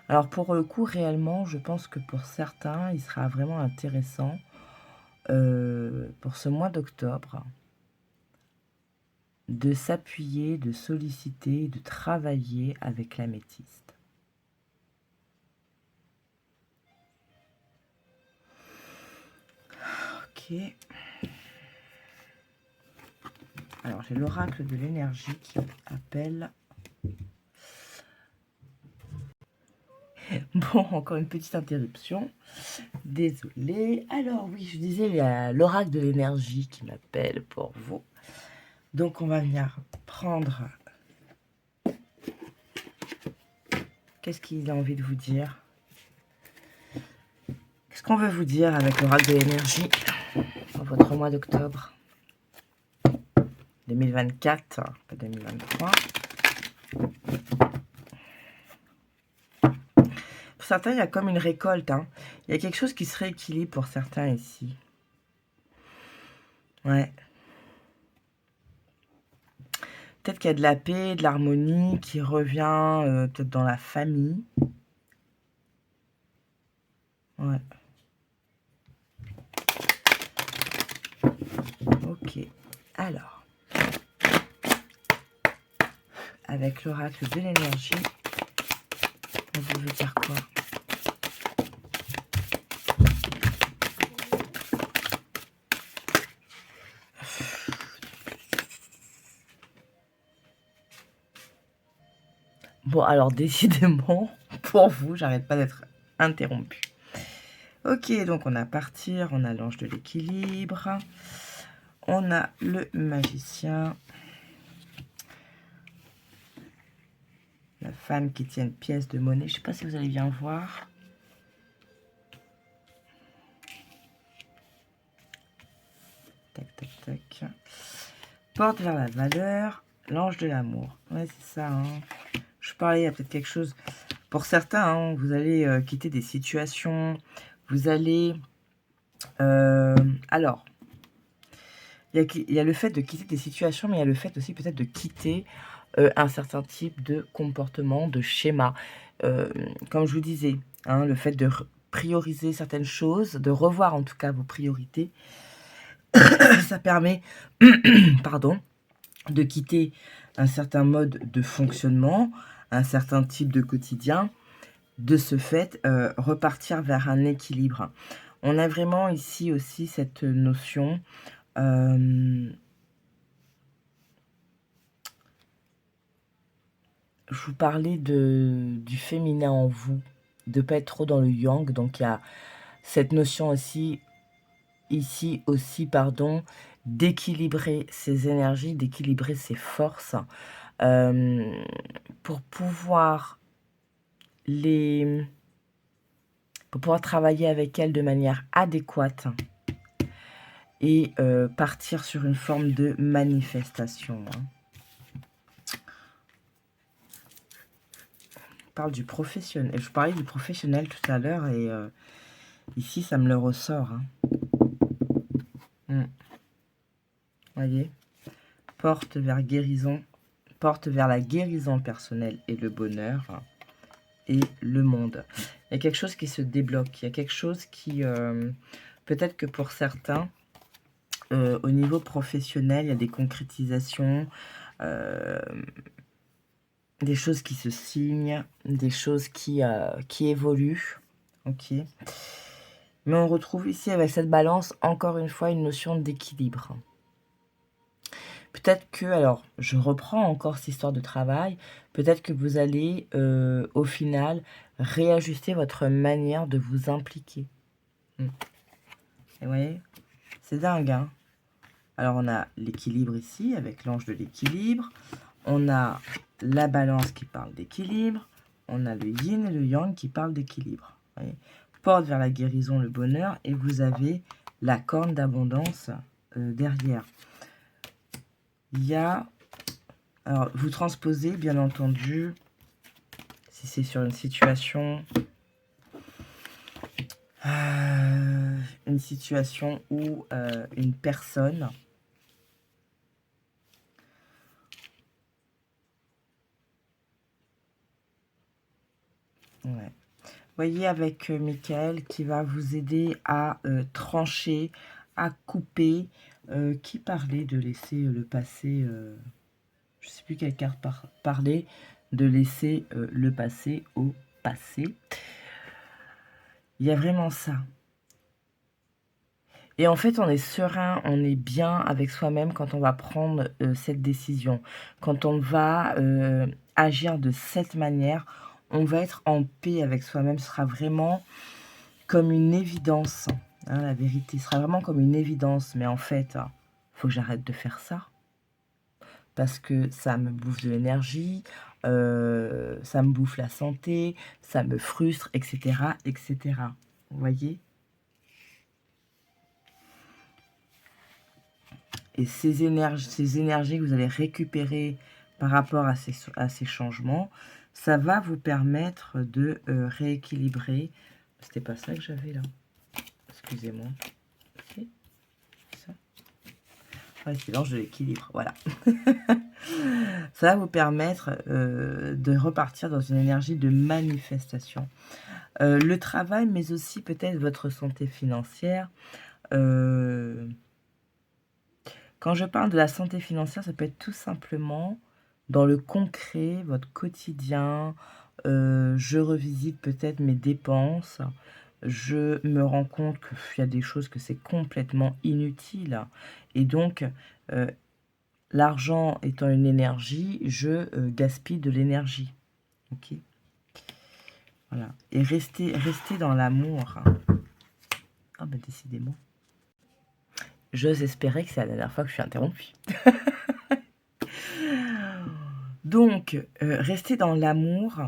Alors, pour le coup, réellement, je pense que pour certains, il sera vraiment intéressant pour ce mois d'octobre de s'appuyer, de solliciter, de travailler avec l'améthyste. Ok. Alors, j'ai l'oracle de l'énergie qui appelle. Bon, encore une petite interruption. Désolée. Alors, oui, je disais, il y a l'oracle de l'énergie qui m'appelle pour vous. Donc, on va venir prendre. Qu'est-ce qu'il a envie de vous dire? Qu'est-ce qu'on veut vous dire avec l'oracle de l'énergie dans votre mois d'octobre 2024, pas 2023. Pour certains, il y a comme une récolte. Il y a quelque chose qui se rééquilibre pour certains ici. Ouais. Peut-être qu'il y a de la paix, de l'harmonie qui revient peut-être dans la famille. Ouais. Ok. Alors. Avec l'oracle de l'énergie, on veut dire quoi? Bon, alors décidément, pour vous, j'arrête pas d'être interrompue. Ok, donc on a partir, on a l'ange de l'équilibre, on a le magicien, la femme qui tient une pièce de monnaie. Je sais pas si vous allez bien voir. Tac, tac, tac. Porte vers la valeur, l'ange de l'amour. Ouais, c'est ça. Je parlais, il y a peut-être quelque chose. Pour certains, vous allez quitter des situations. Vous allez... alors, il y a le fait de quitter des situations, mais il y a le fait aussi peut-être de quitter un certain type de comportement, de schéma. Comme je vous disais, le fait de prioriser certaines choses, de revoir en tout cas vos priorités, ça permet pardon, de quitter un certain mode de fonctionnement, un certain type de quotidien, de ce fait, repartir vers un équilibre. On a vraiment ici aussi cette notion je vous parlais du féminin en vous, de ne pas être trop dans le yang, donc il y a cette notion aussi, ici aussi, pardon, d'équilibrer ses énergies, d'équilibrer ses forces, pour pouvoir travailler avec elles de manière adéquate et partir sur une forme de manifestation. Je parle du professionnel. Je parlais du professionnel tout à l'heure et ici, ça me le ressort. Voyez, porte vers guérison, porte vers la guérison personnelle et le bonheur et le monde. Il y a quelque chose qui se débloque. Il y a quelque chose qui, peut-être que pour certains, au niveau professionnel, il y a des concrétisations, des choses qui se signent, des choses qui évoluent. Ok. Mais on retrouve ici avec cette balance, encore une fois, une notion d'équilibre. Peut-être que, alors, je reprends encore cette histoire de travail, peut-être que vous allez, au final, réajuster votre manière de vous impliquer. Et vous voyez? C'est dingue, hein? Alors, on a l'équilibre ici, avec l'ange de l'équilibre. On a la balance qui parle d'équilibre. On a le yin et le yang qui parlent d'équilibre. Porte vers la guérison, le bonheur. Et vous avez la corne d'abondance derrière. Il y a... Alors, vous transposez, bien entendu, si c'est sur une situation où une personne voyez avec Michael qui va vous aider à trancher, à couper, qui parlait de laisser le passé, je ne sais plus quelle carte parlait, de laisser le passé au passé. Il y a vraiment ça. Et en fait, on est serein, on est bien avec soi-même quand on va prendre cette décision. Quand on va agir de cette manière, on va être en paix avec soi-même. Ce sera vraiment comme une évidence. Hein, la vérité sera vraiment comme une évidence. Mais en fait, il faut que j'arrête de faire ça. Parce que ça me bouffe de l'énergie, ça me bouffe la santé, ça me frustre, etc. etc. Vous voyez ? Et ces énergies que vous allez récupérer par rapport à ces changements, ça va vous permettre de rééquilibrer. C'était pas ça que j'avais là. Excusez-moi. Okay. Ça. Ouais, c'est l'ange de l'équilibre. Voilà. Ça va vous permettre de repartir dans une énergie de manifestation. Le travail, mais aussi peut-être votre santé financière. Quand je parle de la santé financière, ça peut être tout simplement dans le concret, votre quotidien. Je revisite peut-être mes dépenses. Je me rends compte qu'il y a des choses que c'est complètement inutile. Et donc, l'argent étant une énergie, je gaspille de l'énergie. Ok ? Voilà. Et rester dans l'amour. Ah ben décidément. J'ose espérer que c'est la dernière fois que je suis interrompue. Donc, restez dans l'amour,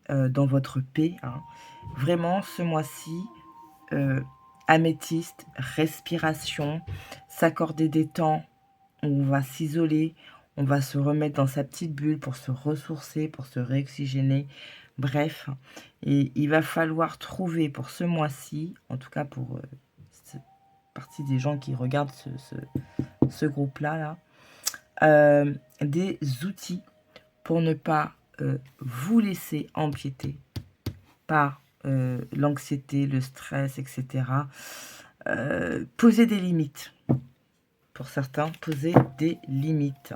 dans votre paix. Hein. Vraiment, ce mois-ci, améthyste, respiration, s'accorder des temps où on va s'isoler, on va se remettre dans sa petite bulle pour se ressourcer, pour se réoxygéner. Bref, et il va falloir trouver pour ce mois-ci, en tout cas pour cette partie des gens qui regardent ce groupe-là, des outils pour ne pas vous laisser empiéter par l'anxiété, le stress, etc. Poser des limites. Pour certains, poser des limites.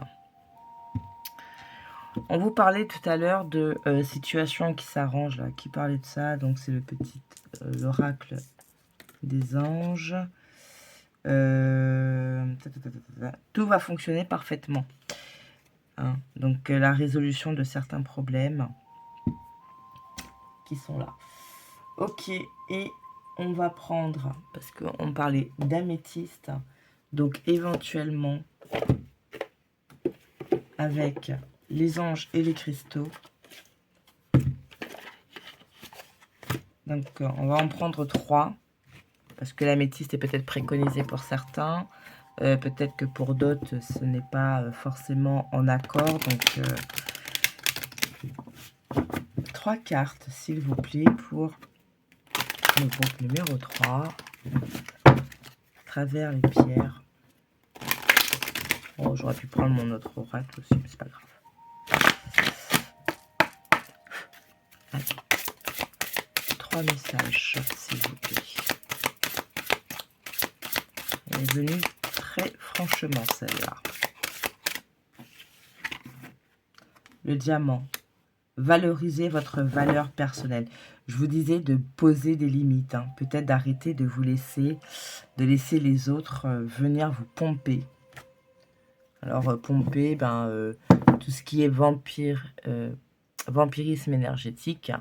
On vous parlait tout à l'heure de situations qui s'arrangent, là. Qui parlait de ça? Donc, c'est le petit l'oracle des anges. Tout va fonctionner parfaitement. Hein. Donc, la résolution de certains problèmes qui sont là. Ok, et on va prendre, parce qu'on parlait d'améthyste, donc éventuellement avec les anges et les cristaux. Donc on va en prendre 3, parce que l'améthyste est peut-être préconisé pour certains, peut-être que pour d'autres ce n'est pas forcément en accord, donc 3 cartes s'il vous plaît pour le groupe numéro 3, à travers les pierres. Oh, j'aurais pu prendre mon autre oracle aussi, mais c'est pas grave. Allez. 3 messages, s'il vous plaît. Elle est venue très franchement, celle-là. Le diamant. Valorisez votre valeur personnelle. Je vous disais de poser des limites. Hein. Peut-être d'arrêter de vous laisser, de laisser les autres venir vous pomper. Alors, pomper, tout ce qui est vampirisme énergétique,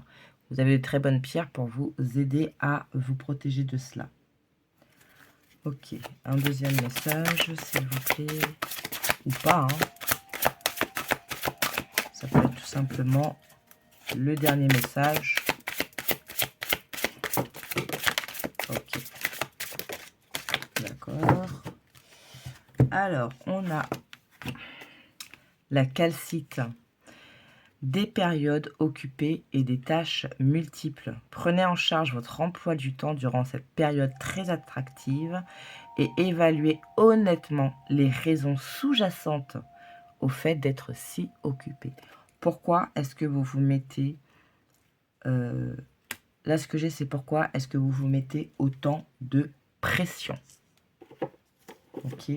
vous avez de très bonnes pierres pour vous aider à vous protéger de cela. Ok, un deuxième message, s'il vous plaît. Ou pas, hein. Ça peut être tout simplement le dernier message. Ok. D'accord. Alors, on a la calcite. Des périodes occupées et des tâches multiples. Prenez en charge votre emploi du temps durant cette période très attractive et évaluez honnêtement les raisons sous-jacentes au fait d'être si occupé. Pourquoi est-ce que vous vous mettez... là, ce que j'ai, c'est pourquoi est-ce que vous vous mettez autant de pression. Ok.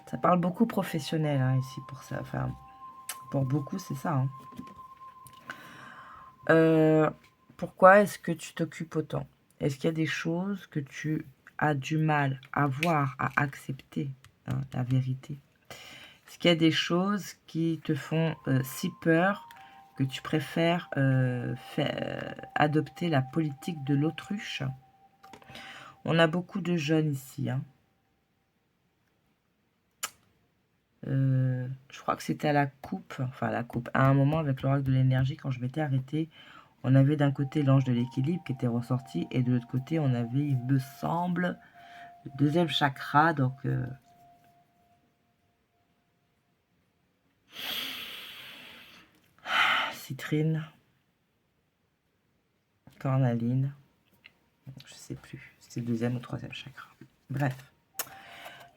Ça parle beaucoup professionnel, hein, ici, pour ça. Enfin, pour beaucoup, c'est ça. Hein. Pourquoi est-ce que tu t'occupes autant? Est-ce qu'il y a des choses que tu as du mal à voir, à accepter, hein, la vérité? Est-ce qu'il y a des choses qui te font si peur que tu préfères adopter la politique de l'autruche? On a beaucoup de jeunes ici. Hein. Je crois que c'était à la coupe, enfin à la coupe, à un moment avec l'oracle de l'énergie, quand je m'étais arrêtée, on avait d'un côté l'ange de l'équilibre qui était ressorti, et de l'autre côté, on avait, il me semble, le deuxième chakra, donc... citrine, cornaline, je sais plus, c'était le deuxième ou troisième chakra. Bref.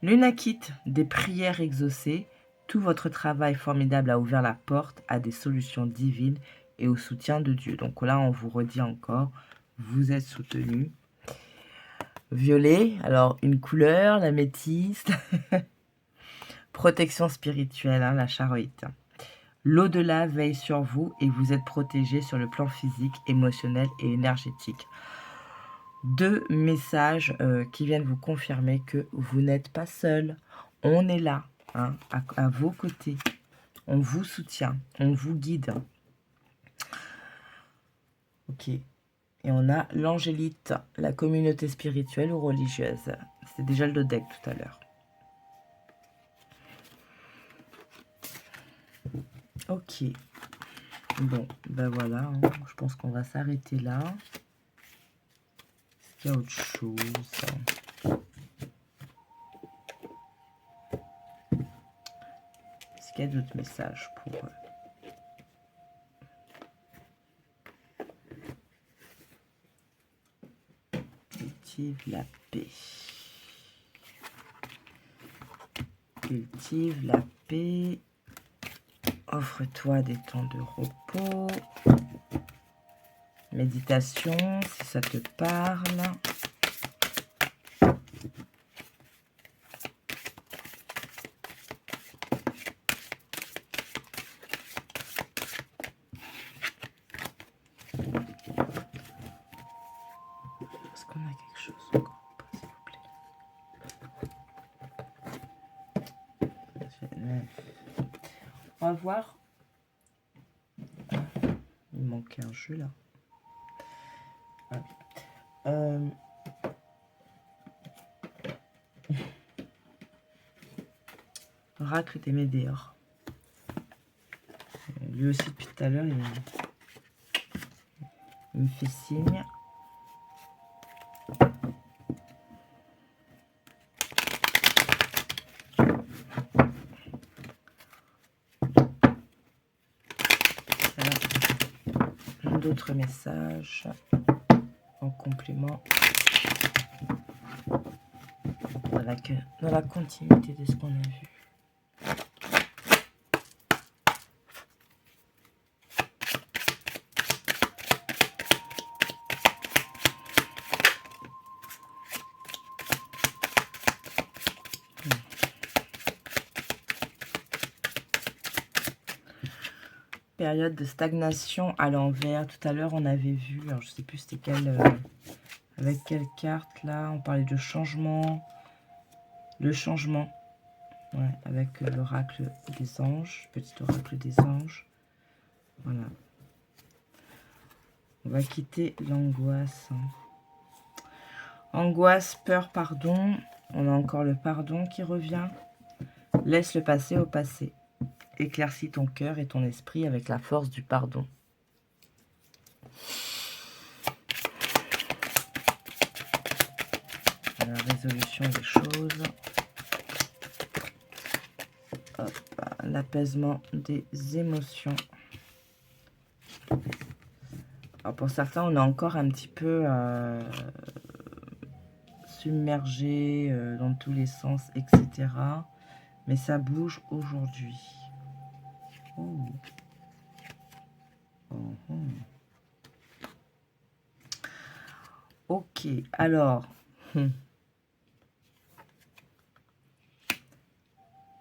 Lunakite, des prières exaucées, tout votre travail formidable a ouvert la porte à des solutions divines et au soutien de Dieu. Donc là, on vous redit encore, vous êtes soutenu. Violet, alors une couleur, la métiste. Protection spirituelle, hein, la charoïte. L'au-delà veille sur vous et vous êtes protégé sur le plan physique, émotionnel et énergétique. Deux messages qui viennent vous confirmer que vous n'êtes pas seul. On est là, hein, à vos côtés. On vous soutient, on vous guide. Ok. Et on a l'angélite, la communauté spirituelle ou religieuse. C'est déjà le deck tout à l'heure. Ok. Bon, ben voilà. Hein. Je pense qu'on va s'arrêter là. Est-ce qu'il y a autre chose? Est-ce qu'il y a d'autres messages pour eux? Cultive la paix. Cultive la paix. Offre-toi des temps de repos. Méditation, si ça te parle. Est-ce qu'on a quelque chose encore, s'il vous plaît? On va voir. Il manquait un jeu là. Oracle des Médéors. Lui aussi depuis tout à l'heure, il me fait signe. D'autres messages en complément dans la continuité de ce qu'on a vu. Période de stagnation à l'envers. Tout à l'heure, on avait vu, alors je sais plus c'était avec quelle carte là, on parlait de changement. le changement. Ouais, avec l'oracle des anges, petit oracle des anges. Voilà. On va quitter l'angoisse. Angoisse, peur, pardon. On a encore le pardon qui revient. Laisse le passé au passé. Éclaircis ton cœur et ton esprit avec la force du pardon. La résolution des choses. L'apaisement des émotions. Alors pour certains, on est encore un petit peu submergé dans tous les sens, etc. Mais ça bouge aujourd'hui. Oh. Oh, oh. Ok, alors.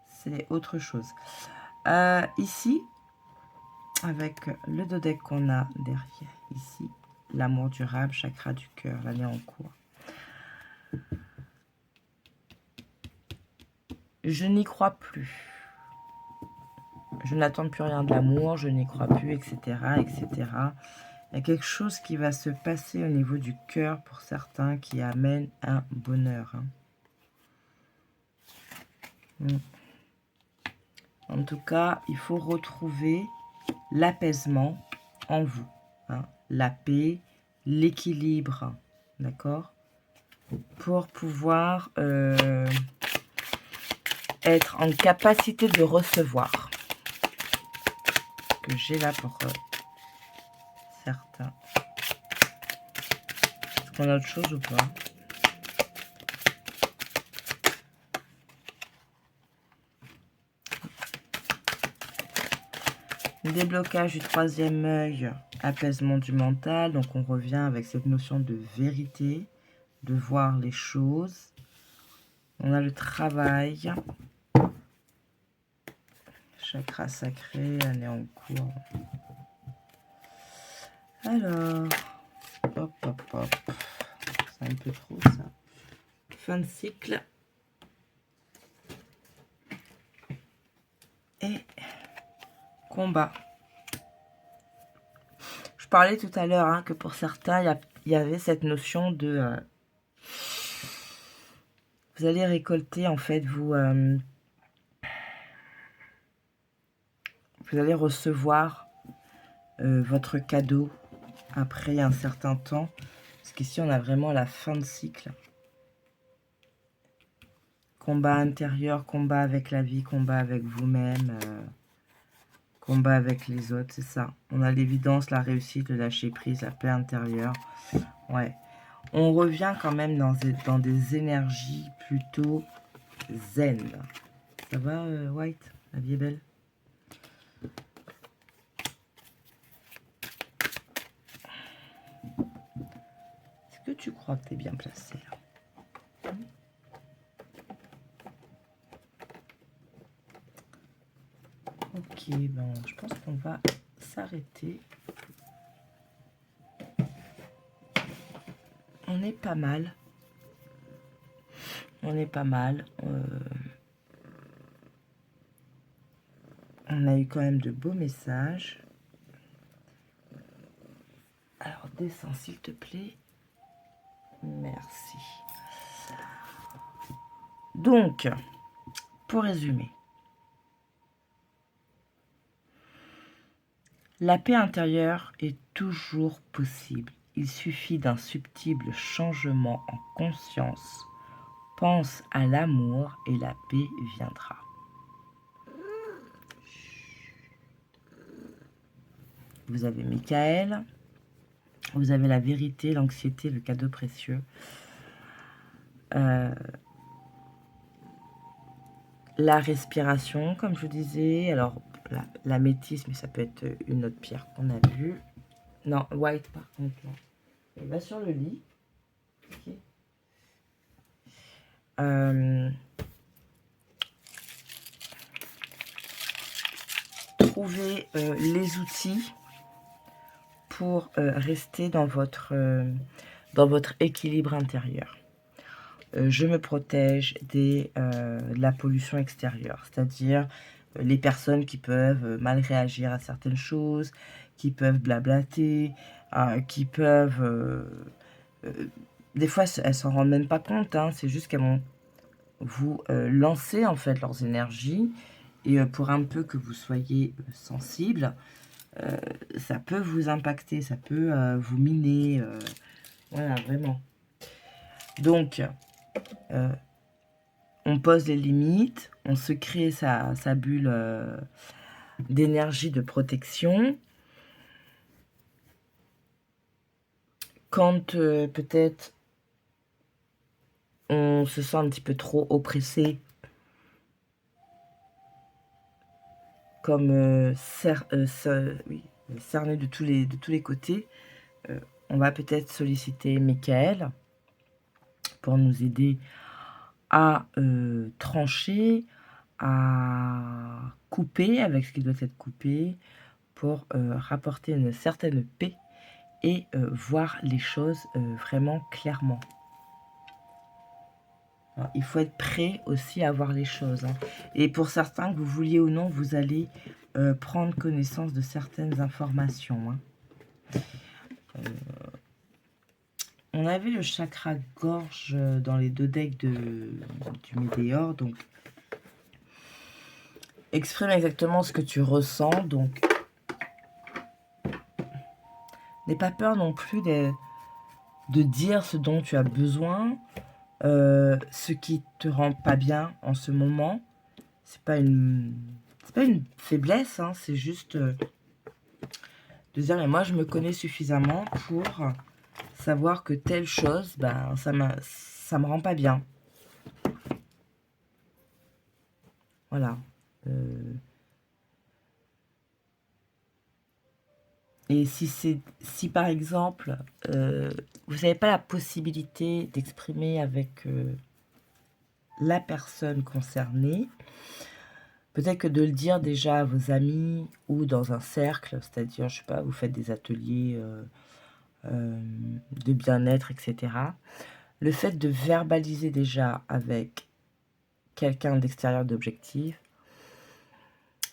C'est autre chose. Ici, avec le dodeck qu'on a derrière, ici, l'amour durable, chakra du cœur, l'année en cours. Je n'y crois plus. Je n'attends plus rien de l'amour, je n'y crois plus, etc., etc. Il y a quelque chose qui va se passer au niveau du cœur pour certains qui amène un bonheur. En tout cas, il faut retrouver l'apaisement en vous. La paix, l'équilibre, d'accord? Pour pouvoir être en capacité de recevoir. Que j'ai là pour certains. Est-ce qu'on a autre chose ou pas? Déblocage du troisième œil, apaisement du mental. Donc on revient avec cette notion de vérité, de voir les choses. On a le travail. Chakra sacré, année en cours. Alors, hop, hop, hop. C'est un peu trop ça. Fin de cycle. Et combat. Je parlais tout à l'heure que pour certains, il y avait cette notion de... vous allez récolter, en fait, vous allez recevoir votre cadeau après un certain temps. Parce qu'ici, on a vraiment la fin de cycle. Combat intérieur, combat avec la vie, combat avec vous-même, combat avec les autres, c'est ça. On a l'évidence, la réussite, le lâcher-prise, la paix intérieure. Ouais. On revient quand même dans des énergies plutôt zen. Ça va, White? La vie est belle? Est-ce que tu crois que tu es bien placé là? Ok, ben, je pense qu'on va s'arrêter. On est pas mal. On est pas mal. On a eu quand même de beaux messages. Alors, descends s'il te plaît. Merci. Donc, pour résumer. La paix intérieure est toujours possible. Il suffit d'un subtil changement en conscience. Pense à l'amour et la paix viendra. Vous avez Michael. Vous avez la vérité, l'anxiété, le cadeau précieux. La respiration, comme je vous disais. Alors, la métisse, mais ça peut être une autre pierre qu'on a vue. Non, white par contre. Là. Il va sur le lit. Okay. Trouvez les outils pour rester dans votre équilibre intérieur. je me protège de la pollution extérieure. C'est-à-dire les personnes qui peuvent mal réagir à certaines choses, qui peuvent blablater, qui peuvent... des fois, elles s'en rendent même pas compte, hein, c'est juste qu'elles vont vous lancer en fait leurs énergies. Et pour un peu que vous soyez sensible, ça peut vous impacter, ça peut vous miner. Voilà, vraiment. Donc, on pose les limites, on se crée sa bulle d'énergie de protection. Quand peut-être on se sent un petit peu trop oppressé, comme cerné de tous les côtés, on va peut-être solliciter Michael pour nous aider à trancher, à couper avec ce qui doit être coupé, pour rapporter une certaine paix et voir les choses vraiment clairement. Alors, il faut être prêt aussi à voir les choses, hein. Et pour certains, que vous vouliez ou non, vous allez prendre connaissance de certaines informations, hein. On avait le chakra gorge dans les 2 decks du Météore, donc exprime exactement ce que tu ressens. Donc n'aie pas peur non plus de dire ce dont tu as besoin, ce qui te rend pas bien en ce moment. C'est pas une faiblesse, hein, c'est juste de dire, mais moi je me connais suffisamment pour savoir que telle chose, ben, ça me rend pas bien. Voilà. Et si par exemple, vous n'avez pas la possibilité d'exprimer avec la personne concernée, peut-être que de le dire déjà à vos amis ou dans un cercle, c'est-à-dire, je sais pas, vous faites des ateliers de bien-être, etc. Le fait de verbaliser déjà avec quelqu'un d'extérieur d'objectif,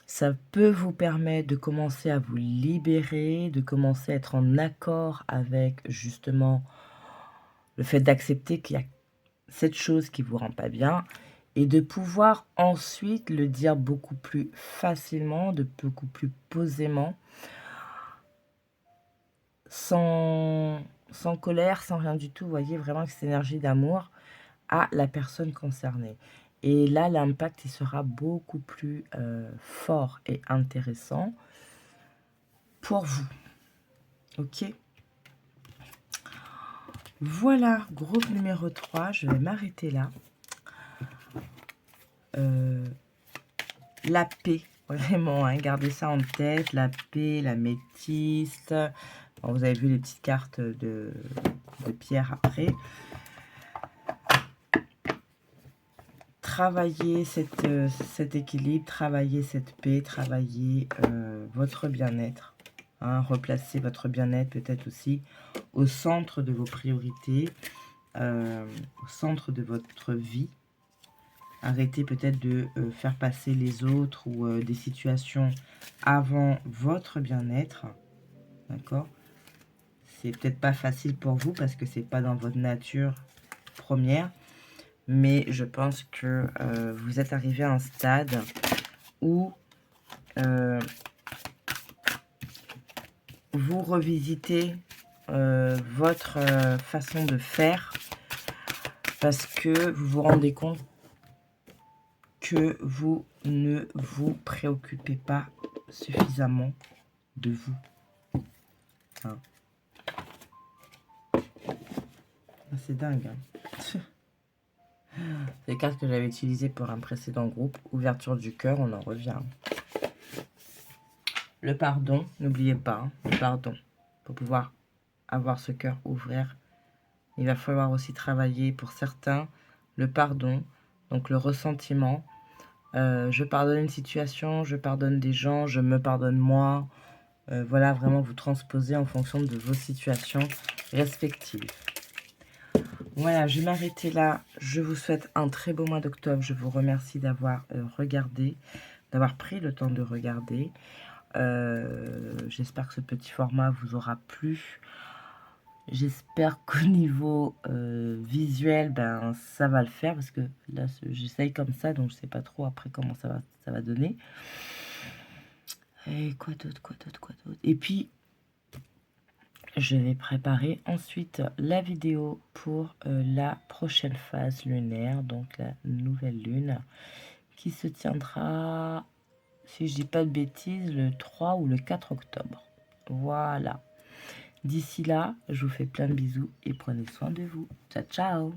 ça peut vous permettre de commencer à vous libérer, de commencer à être en accord avec justement le fait d'accepter qu'il y a cette chose qui vous rend pas bien et de pouvoir ensuite le dire beaucoup plus facilement, beaucoup plus posément, sans colère, sans rien du tout. Vous voyez vraiment que cette énergie d'amour à la personne concernée. Et là, l'impact, il sera beaucoup plus fort et intéressant pour vous. Ok? Voilà, groupe numéro 3. Je vais m'arrêter là. La paix, vraiment, hein, gardez ça en tête. La paix, la métiste. Bon, vous avez vu les petites cartes de pierre après. Travaillez cet équilibre, travaillez cette paix, travaillez votre bien-être. Hein, replacez votre bien-être peut-être aussi au centre de vos priorités, au centre de votre vie. Arrêtez peut-être de faire passer les autres ou des situations avant votre bien-être. D'accord? C'est peut-être pas facile pour vous parce que c'est pas dans votre nature première. Mais je pense que vous êtes arrivé à un stade où vous revisitez votre façon de faire parce que vous vous rendez compte que vous ne vous préoccupez pas suffisamment de vous. Hein. C'est dingue. Hein. Les cartes que j'avais utilisées pour un précédent groupe, ouverture du cœur, on en revient. Le pardon, n'oubliez pas, hein, le pardon. Pour pouvoir avoir ce cœur ouvert, il va falloir aussi travailler pour certains le pardon, donc le ressentiment. Je pardonne une situation, je pardonne des gens, je me pardonne moi. Voilà, vraiment vous transposer en fonction de vos situations respectives. Voilà, je vais m'arrêter là. Je vous souhaite un très beau mois d'octobre. Je vous remercie d'avoir regardé, d'avoir pris le temps de regarder. J'espère que ce petit format vous aura plu. J'espère qu'au niveau visuel, ben, ça va le faire. Parce que là, j'essaye comme ça, donc je sais pas trop après comment ça va donner. Et quoi d'autre, quoi d'autre, quoi d'autre. Et puis, je vais préparer ensuite la vidéo pour la prochaine phase lunaire, donc la nouvelle lune, qui se tiendra, si je dis pas de bêtises, le 3 ou le 4 octobre. Voilà. D'ici là, je vous fais plein de bisous et prenez soin de vous. Ciao, ciao!